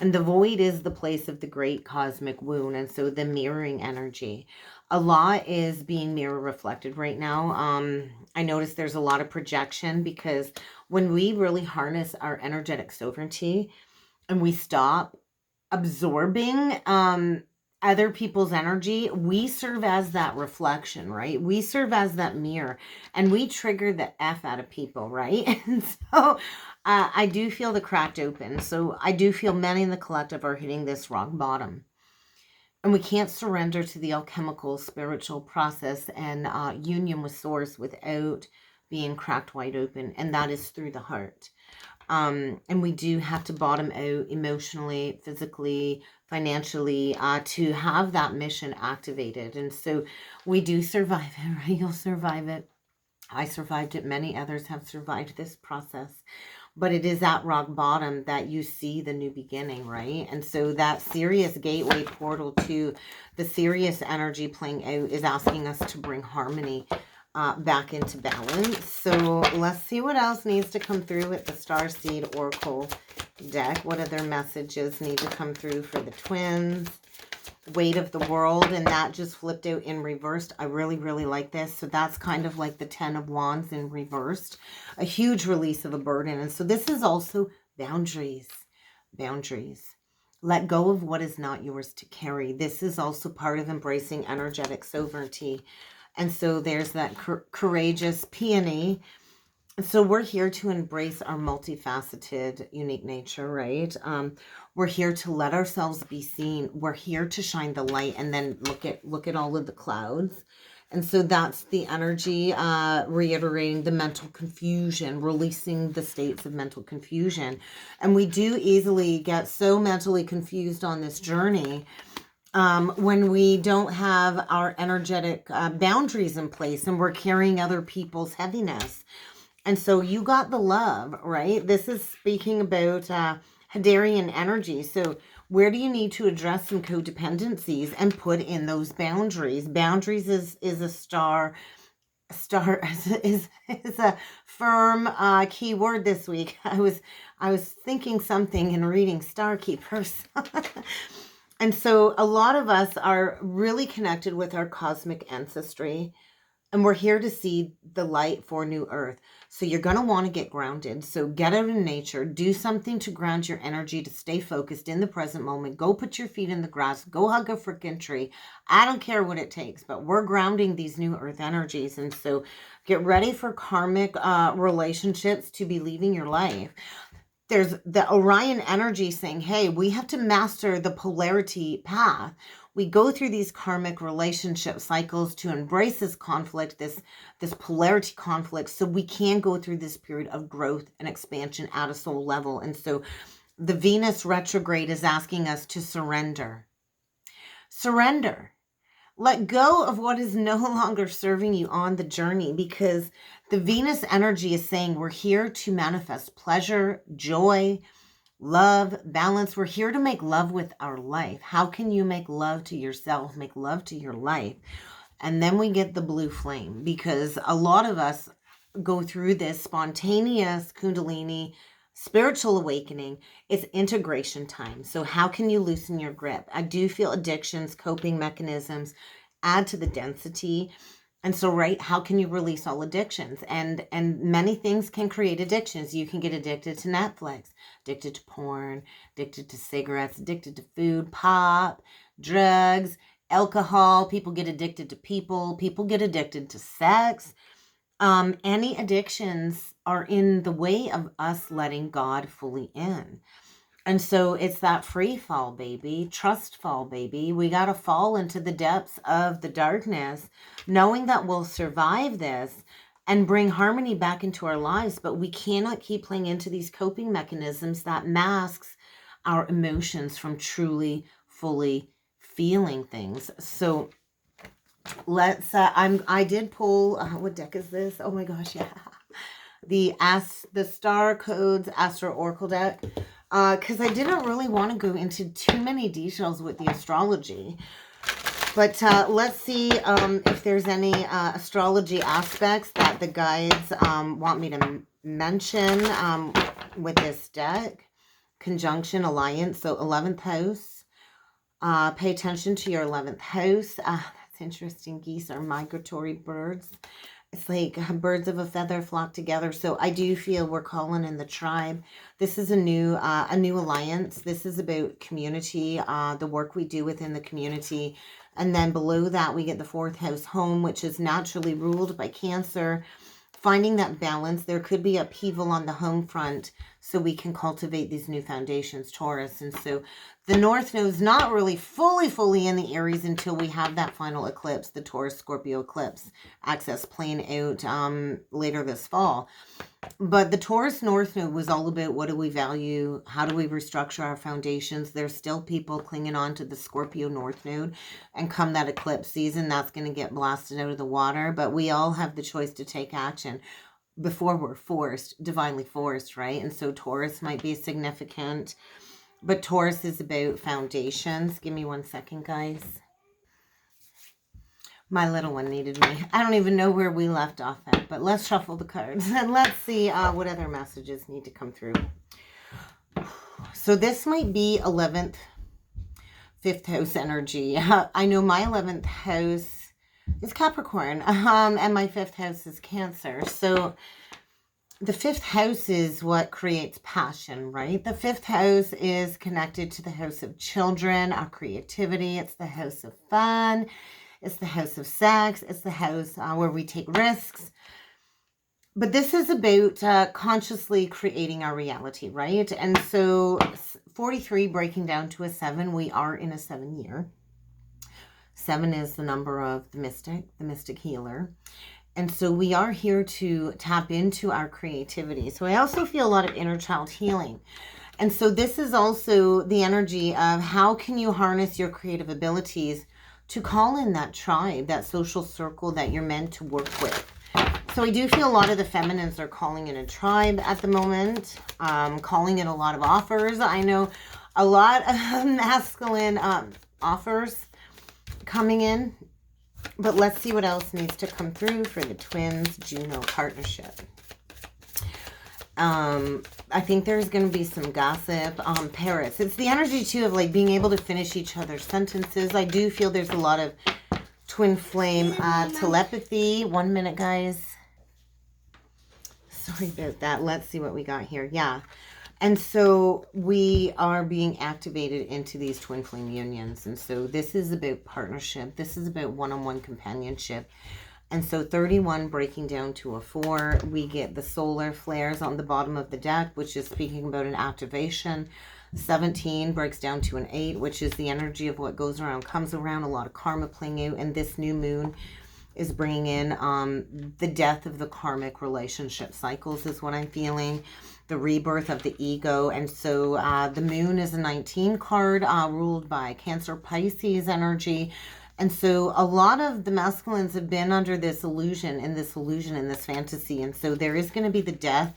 And the void is the place of the great cosmic wound. And so the mirroring energy. A lot is being mirror reflected right now. I notice there's a lot of projection because when we really harness our energetic sovereignty and we stop absorbing other people's energy, we serve as that reflection, right? We serve as that mirror, and we trigger the F out of people, right? And so I do feel the cracked open. So I do feel many in the collective are hitting this rock bottom. And we can't surrender to the alchemical spiritual process and union with source without being cracked wide open. And that is through the heart. And we do have to bottom out emotionally, physically, financially, to have that mission activated. And so we do survive it, right? You'll survive it. I survived it. Many others have survived this process. But it is at rock bottom that you see the new beginning, right? And so that serious gateway portal to the serious energy playing out is asking us to bring harmony back into balance. So let's see what else needs to come through with the Starseed Oracle deck. What other messages need to come through for the twins? weight of the world, and that just flipped out in reversed. I really, really like this. So that's kind of like the 10 of Wands in reversed. A huge release of a burden. And so this is also boundaries. Boundaries. Let go of what is not yours to carry. This is also part of embracing energetic sovereignty. And so there's that courageous peony. So we're here to embrace our multifaceted, unique nature, right? We're here to let ourselves be seen. We're here to shine the light, and then look at all of the clouds. And so that's the energy, reiterating the mental confusion, releasing the states of mental confusion. And we do easily get so mentally confused on this journey when we don't have our energetic boundaries in place, and we're carrying other people's heaviness. And so you got the love, right? This is speaking about Hadarian energy. So where do you need to address some codependencies and put in those boundaries? Boundaries is a star is a firm key word this week. I was thinking something and reading star keepers. And so a lot of us are really connected with our cosmic ancestry. And we're here to see the light for new earth. So you're going to want to get grounded. So get out in nature. Do something to ground your energy, to stay focused in the present moment. Go put your feet in the grass. Go hug a freaking tree. I don't care what it takes, but we're grounding these new earth energies. And so get ready for karmic relationships to be leaving your life. There's the Orion energy saying, hey, we have to master the polarity path. We go through these karmic relationship cycles to embrace this conflict, this polarity conflict, so we can go through this period of growth and expansion at a soul level. And so the Venus retrograde is asking us to surrender. Surrender. Let go of what is no longer serving you on the journey, because the Venus energy is saying we're here to manifest pleasure, joy, love, balance. We're here to make love with our life. How can you make love to yourself, make love to your life? And then we get the blue flame, because a lot of us go through this spontaneous Kundalini spiritual awakening. It's integration time. So how can you loosen your grip? I do feel addictions, coping mechanisms add to the density. And so, right, how can you release all addictions? And many things can create addictions. You can get addicted to Netflix, addicted to porn, addicted to cigarettes, addicted to food, pop, drugs, alcohol. People get addicted to people. People get addicted to sex. Any addictions are in the way of us letting God fully in. And so it's that free fall, baby, trust fall, baby. We got to fall into the depths of the darkness, knowing that we'll survive this and bring harmony back into our lives. But we cannot keep playing into these coping mechanisms that masks our emotions from truly, fully feeling things. So let's, I did pull, what deck is this? Oh my gosh, yeah. The Star Codes Astro Oracle deck. Because I didn't really want to go into too many details with the astrology. But let's see if there's any astrology aspects that the guides want me to mention with this deck. Conjunction, alliance, so 11th house. Pay attention to your 11th house. That's interesting. Geese are migratory birds. It's like birds of a feather flock together. So I do feel we're calling in the tribe. This is a new alliance. This is about community, the work we do within the community. And then below that, we get the 4th house home, which is naturally ruled by Cancer. Finding that balance. There could be upheaval on the home front, so we can cultivate these new foundations, Taurus. And so the North Node is not really fully in the Aries until we have that final eclipse, the Taurus Scorpio eclipse access playing out later this fall. But the Taurus North Node was all about what do we value? How do we restructure our foundations? There's still people clinging on to the Scorpio North Node. And come that eclipse season, that's going to get blasted out of the water. But we all have the choice to take action before we're forced, divinely forced, right? And so Taurus might be significant. But Taurus is about foundations. Give me 1 second, guys. My little one needed me. I don't even know where we left off at, but let's shuffle the cards and let's see what other messages need to come through. So this might be 11th, fifth house energy. I know my 11th house is Capricorn, and my fifth house is Cancer. So the fifth house is what creates passion, right? The fifth house is connected to the house of children, our creativity. It's the house of fun. It's the house of sex. It's the house where we take risks. But this is about consciously creating our reality, right? And so 43 breaking down to a 7, we are in a 7 year. 7 is the number of the mystic healer. And so we are here to tap into our creativity. So I also feel a lot of inner child healing. And so this is also the energy of how can you harness your creative abilities to call in that tribe, that social circle that you're meant to work with. So I do feel a lot of the feminines are calling in a tribe at the moment, calling in a lot of offers. I know a lot of masculine offers coming in, but let's see what else needs to come through for the twins Juno partnership. I think there's going to be some gossip. Paris, it's the energy too of like being able to finish each other's sentences. I do feel there's a lot of twin flame telepathy. 1 minute, guys. Sorry about that. Let's see what we got here. Yeah. And so we are being activated into these twin flame unions. And so this is about partnership. This is about one-on-one companionship. And so 31 breaking down to a 4. We get the solar flares on the bottom of the deck, which is speaking about an activation. 17 breaks down to an 8, which is the energy of what goes around comes around. A lot of karma playing out. And this new moon is bringing in the death of the karmic relationship cycles is what I'm feeling. The rebirth of the ego. And so the moon is a 19 card ruled by Cancer Pisces energy. And so a lot of the masculines have been under this illusion, in this fantasy. And so there is going to be the death.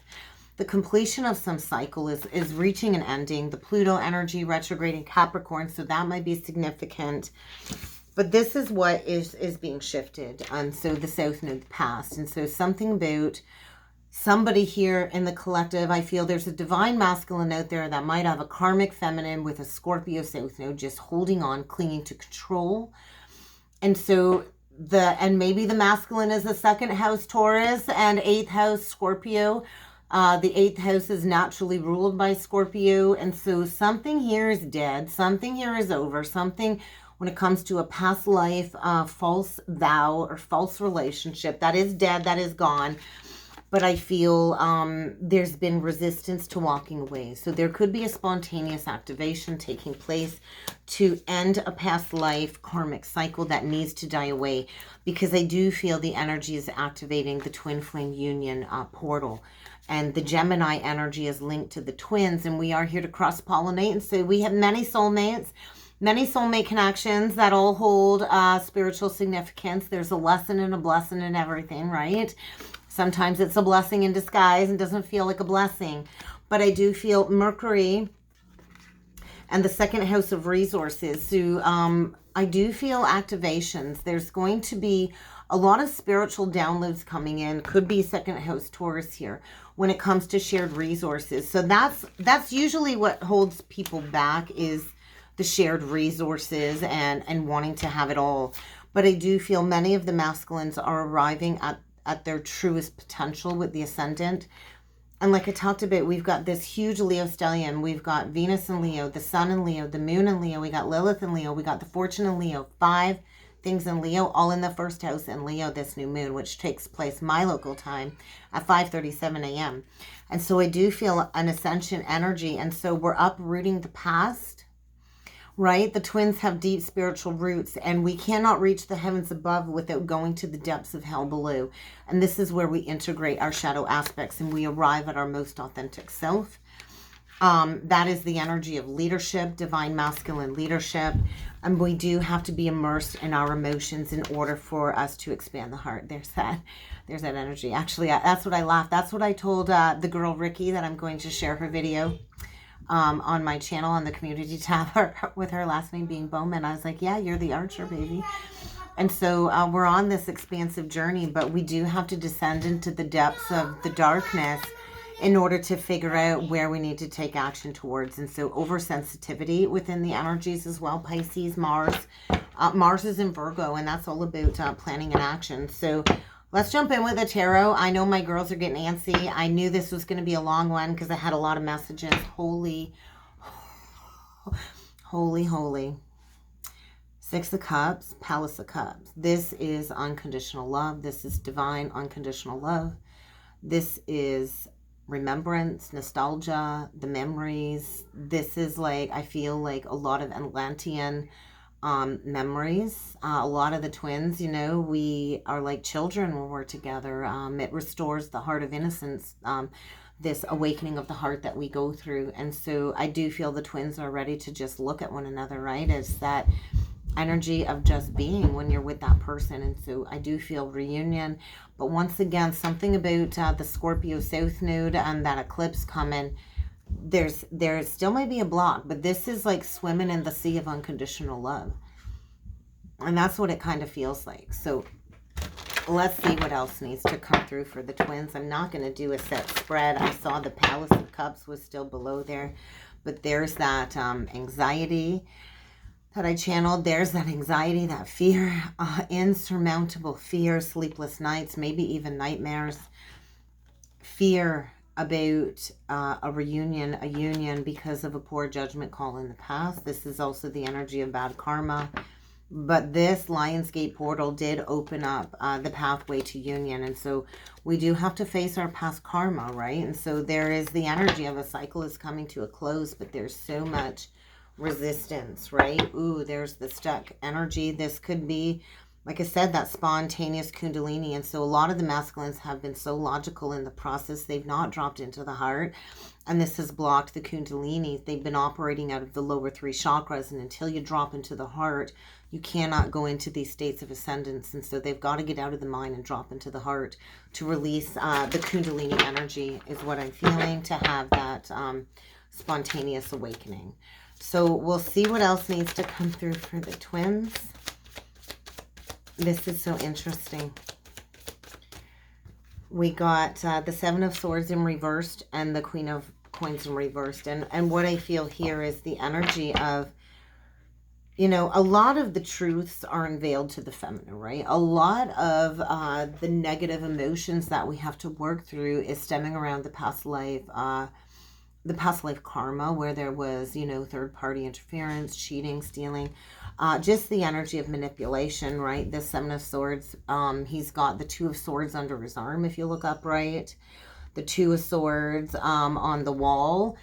The completion of some cycle is reaching an ending. The Pluto energy retrograding Capricorn. So that might be significant. But this is what is being shifted. And so the South Node, the past. And so something about somebody here in the collective, I feel there's a divine masculine out there that might have a karmic feminine with a Scorpio South Node just holding on, clinging to control. And so maybe the masculine is the 2nd house Taurus and 8th house Scorpio. The 8th house is naturally ruled by Scorpio. And so something here is dead. Something here is over. Something when it comes to a past life, false vow or false relationship, that is dead, that is gone. But I feel there's been resistance to walking away. So there could be a spontaneous activation taking place to end a past life karmic cycle that needs to die away. Because I do feel the energy is activating the twin flame union portal. And the Gemini energy is linked to the twins. And we are here to cross-pollinate. And so we have many soulmates. Many soulmate connections that all hold spiritual significance. There's a lesson and a blessing in everything, right? Sometimes it's a blessing in disguise and doesn't feel like a blessing. But I do feel Mercury and the 2nd house of resources. So I do feel activations. There's going to be a lot of spiritual downloads coming in. Could be 2nd house Taurus here when it comes to shared resources. So that's usually what holds people back, is the shared resources and wanting to have it all. But I do feel many of the masculines are arriving at their truest potential with the ascendant. And like I talked about, we've got this huge Leo stellium. We've got Venus in Leo, the Sun in Leo, the Moon in Leo. We got Lilith in Leo. We got the Fortune in Leo. 5 things in Leo, all in the 1st house in Leo, this new moon, which takes place my local time at 5:37 a.m. And so I do feel an ascension energy. And so we're uprooting the past. Right? The twins have deep spiritual roots, and we cannot reach the heavens above without going to the depths of hell below. And this is where we integrate our shadow aspects and we arrive at our most authentic self. That is the energy of leadership, divine masculine leadership. And we do have to be immersed in our emotions in order for us to expand the heart. There's that energy. Actually, that's what I laughed. That's what I told the girl Ricky, that I'm going to share her video on my channel on the community tab with her last name being Bowman. I was like, yeah, you're the archer, baby. And so we're on this expansive journey, but we do have to descend into the depths of the darkness in order to figure out where we need to take action towards. And so oversensitivity within the energies as well. Pisces, Mars. Mars is in Virgo, and that's all about planning and action. So let's jump in with the tarot. I know my girls are getting antsy. I knew this was going to be a long one because I had a lot of messages. Holy, holy, holy. Six of Cups, Palace of Cups. This is unconditional love. This is divine unconditional love. This is remembrance, nostalgia, the memories. This is like, I feel like a lot of Atlantean memories. A lot of the twins, you know, we are like children when we're together. It restores the heart of innocence, this awakening of the heart that we go through. And so I do feel the twins are ready to just look at one another, right? It's that energy of just being when you're with that person. And so I do feel reunion. But once again, something about the Scorpio South Node and that eclipse coming, there still might be a block, but this is like swimming in the sea of unconditional love. And that's what it kind of feels like. So let's see what else needs to come through for the twins. I'm not going to do a set spread. I saw the Palace of Cups was still below there, but there's that anxiety that I channeled. There's that anxiety, that fear, insurmountable fear, sleepless nights, maybe even nightmares, fear about a reunion, a union because of a poor judgment call in the past. This is also the energy of bad karma. But this Lionsgate portal did open up the pathway to union. And so we do have to face our past karma, right? And so there is the energy of a cycle is coming to a close, but there's so much resistance, right? Ooh, there's the stuck energy. This could be, like I said, that spontaneous kundalini. And so a lot of the masculines have been so logical in the process. They've not dropped into the heart. And this has blocked the kundalini. They've been operating out of the lower three chakras. And until you drop into the heart, you cannot go into these states of ascendance. And so they've got to get out of the mind and drop into the heart to release the kundalini energy is what I'm feeling, to have that spontaneous awakening. So we'll see what else needs to come through for the twins. This is so interesting. We got the Seven of Swords in reversed and the Queen of Coins in reversed. And what I feel here is the energy of, you know, a lot of the truths are unveiled to the feminine, right? A lot of the negative emotions that we have to work through is stemming around the past life karma, where there was, you know, third-party interference, cheating, stealing, just the energy of manipulation, right? The Seven of Swords, he's got the Two of Swords under his arm, if you look upright, the Two of Swords on the wall,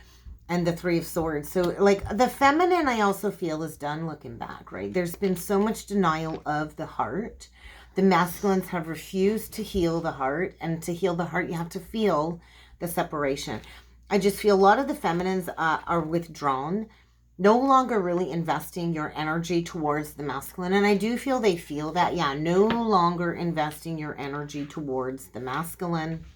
and the Three of Swords. So, like, the feminine, I also feel, is done looking back, right? There's been so much denial of the heart. The masculines have refused to heal the heart, and to heal the heart, you have to feel the separation. I just feel a lot of the feminines are withdrawn, no longer really investing your energy towards the masculine. And I do feel they feel that, yeah, no longer investing your energy towards the masculine.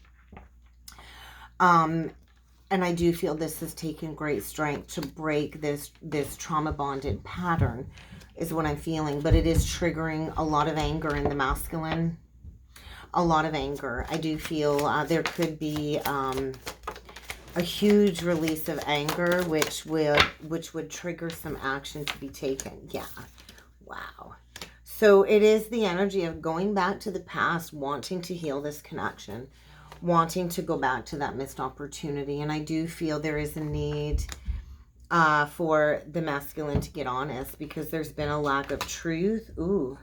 And I do feel this has taken great strength to break this trauma bonded pattern is what I'm feeling. But it is triggering a lot of anger in the masculine. A lot of anger. I do feel there could be a huge release of anger, which would trigger some action to be taken. Yeah. Wow. So it is the energy of going back to the past, wanting to heal this connection, wanting to go back to that missed opportunity. And I do feel there is a need for the masculine to get honest, because there's been a lack of truth. Ooh,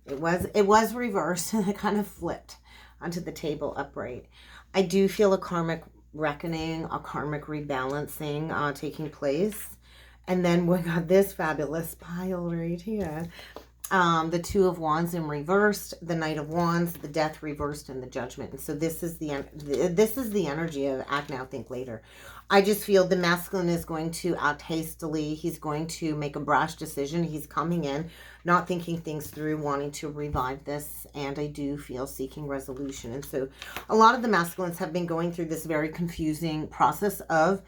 it was reversed and it kind of flipped onto the table upright. I do feel a karmic reckoning, a karmic rebalancing taking place. And then we got this fabulous pile right here. The Two of Wands in reversed, the Knight of Wands, the Death reversed, and the Judgment. And so this is the energy of act now, think later. I just feel the masculine is going to act hastily. He's going to make a brash decision. He's coming in, not thinking things through, wanting to revive this. And I do feel seeking resolution. And so a lot of the masculines have been going through this very confusing process of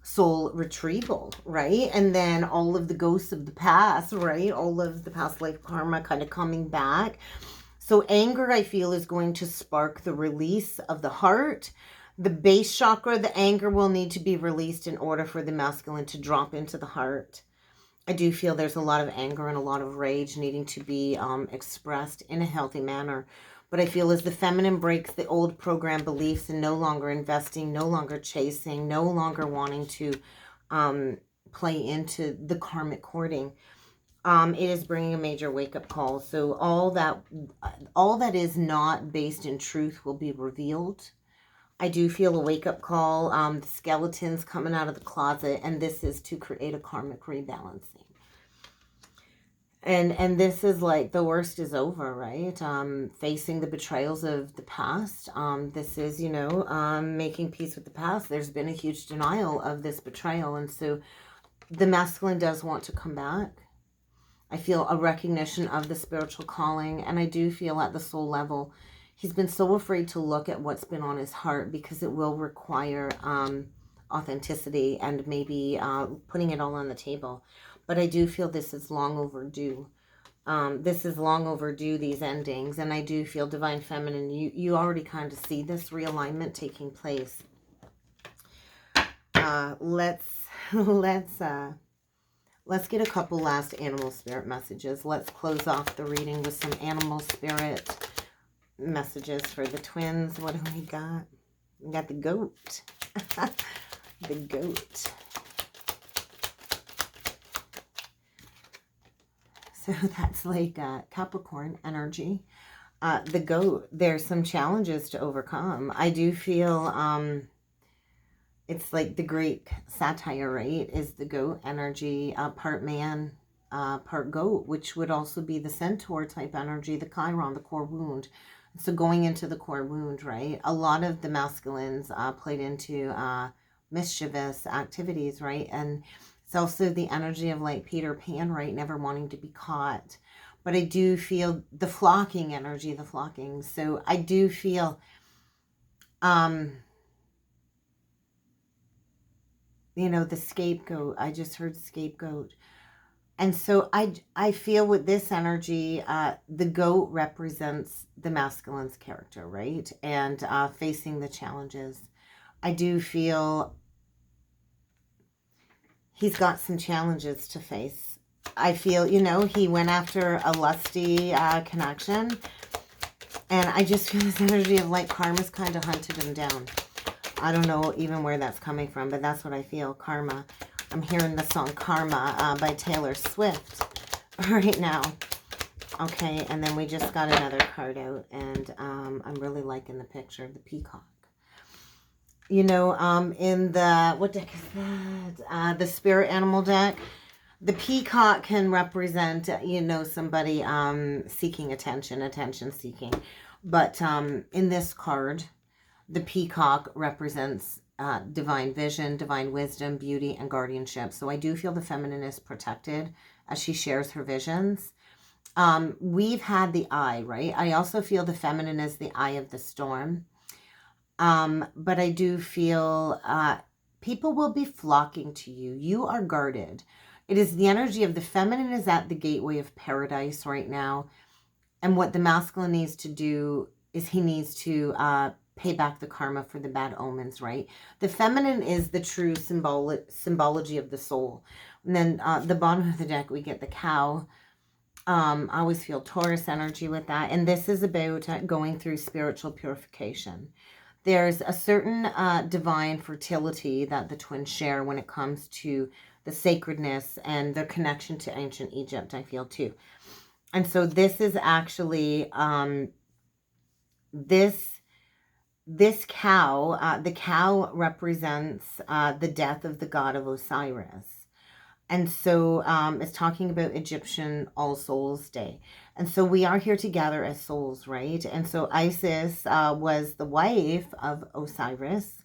soul retrieval, right? And then all of the ghosts of the past, right? All of the past life karma kind of coming back. So anger, I feel, is going to spark the release of the heart, The base chakra, the anger will need to be released in order for the masculine to drop into the heart. I do feel there's a lot of anger and a lot of rage needing to be expressed in a healthy manner. But I feel as the feminine breaks the old program beliefs and no longer investing, no longer chasing, no longer wanting to play into the karmic courting, it is bringing a major wake-up call. So all that is not based in truth will be revealed. I do feel a wake-up call, the skeletons coming out of the closet, and this is to create a karmic rebalancing. And this is like the worst is over, right? Facing the betrayals of the past. This is, making peace with the past. There's been a huge denial of this betrayal, and so the masculine does want to come back. I feel a recognition of the spiritual calling, and I do feel at the soul level, he's been so afraid to look at what's been on his heart because it will require authenticity and maybe putting it all on the table. But I do feel this is long overdue. This is long overdue, these endings. And I do feel Divine Feminine, you already kind of see this realignment taking place. Let's get a couple last animal spirit messages. Let's close off the reading with some animal spirit messages for the twins. What do we got? We got the goat. The goat. So that's like Capricorn energy. The goat, there's some challenges to overcome. I do feel it's like the Greek satire, right? Is the goat energy, part man, part goat, which would also be the centaur type energy, the chiron, the core wound. So going into the core wound, right? A lot of the masculines played into mischievous activities, right? And it's also the energy of like Peter Pan, right? Never wanting to be caught. But I do feel the flocking energy, the flocking. So I do feel, the scapegoat. I just heard scapegoat. And so I feel with this energy, the goat represents the masculine's character, right? And facing the challenges. I do feel he's got some challenges to face. I feel, he went after a lusty connection. And I just feel this energy of like karma's kind of hunted him down. I don't know even where that's coming from, but that's what I feel, karma. I'm hearing the song Karma by Taylor Swift right now. Okay, and then we just got another card out, and I'm really liking the picture of the peacock. In the, what deck is that? The spirit animal deck. The peacock can represent, somebody seeking attention seeking. But in this card, the peacock represents divine vision, divine wisdom, beauty, and guardianship. So I do feel the feminine is protected as she shares her visions. We've had the eye, right? I also feel the feminine is the eye of the storm. But I do feel people will be flocking to you. You are guarded. It is the energy of the feminine is at the gateway of paradise right now. And what the masculine needs to do is he needs to pay back the karma for the bad omens, right? The feminine is the true symbology of the soul. And then the bottom of the deck, we get the cow. I always feel Taurus energy with that. And this is about going through spiritual purification. There's a certain divine fertility that the twins share when it comes to the sacredness and their connection to ancient Egypt, I feel too. And so this is actually, this cow, the cow represents the death of the god of Osiris. And so it's talking about Egyptian All Souls Day. And so we are here together as souls, right? And so Isis was the wife of Osiris.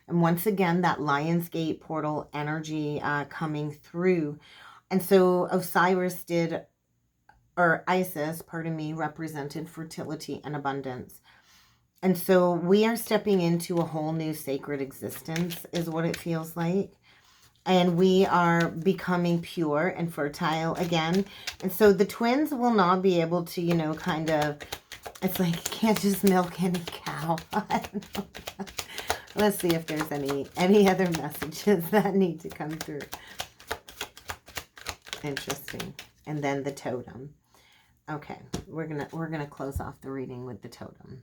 And once again, that Lionsgate portal energy coming through. And so Isis, represented fertility and abundance. And so we are stepping into a whole new sacred existence is what it feels like. And we are becoming pure and fertile again. And so the twins will not be able to, it's like you can't just milk any cow. Let's see if there's any other messages that need to come through. Interesting. And then the totem. Okay, we're gonna close off the reading with the totem.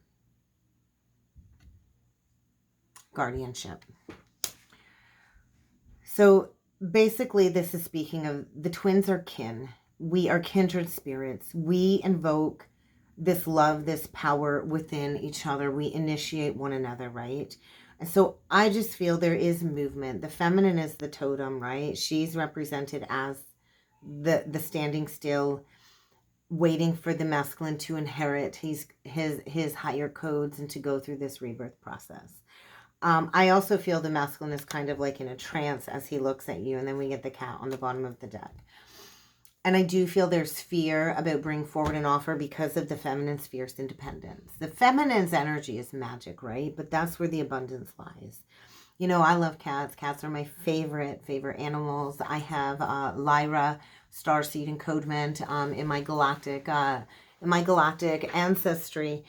Guardianship. So basically this is speaking of the twins are kin. We are kindred spirits. We invoke this love, this power within each other. We initiate one another, right? And so I just feel there is movement. The feminine is the totem, right? She's represented as the standing still, waiting for the masculine to inherit his higher codes and to go through this rebirth process. I also feel the masculine is kind of like in a trance as he looks at you, and then we get the cat on the bottom of the deck. And I do feel there's fear about bringing forward an offer because of the feminine's fierce independence. The feminine's energy is magic, right? But that's where the abundance lies. You know, I love cats. Cats are my favorite animals. I have Lyra, Starseed, and Codement in my galactic ancestry.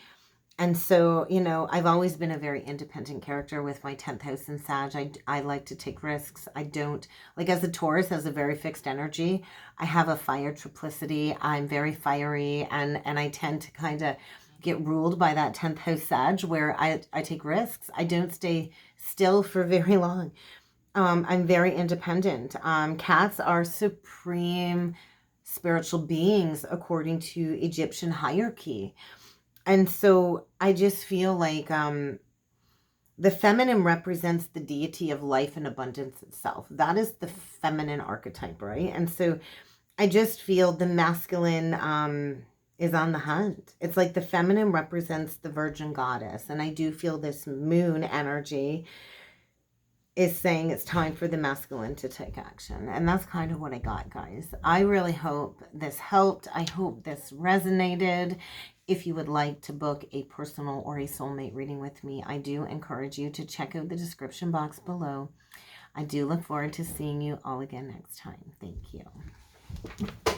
And so, you know, I've always been a very independent character with my 10th house in Sag. I like to take risks. I don't, like as a Taurus has a very fixed energy. I have a fire triplicity. I'm very fiery and I tend to kind of get ruled by that 10th house Sag where I take risks. I don't stay still for very long. I'm very independent. Cats are supreme spiritual beings according to Egyptian hierarchy. And so I just feel like the feminine represents the deity of life and abundance itself. That is the feminine archetype, right? And so I just feel the masculine is on the hunt. It's like the feminine represents the virgin goddess. And I do feel this moon energy is saying it's time for the masculine to take action. And that's kind of what I got, guys. I really hope this helped. I hope this resonated. If you would like to book a personal or a soulmate reading with me, I do encourage you to check out the description box below. I do look forward to seeing you all again next time. Thank you.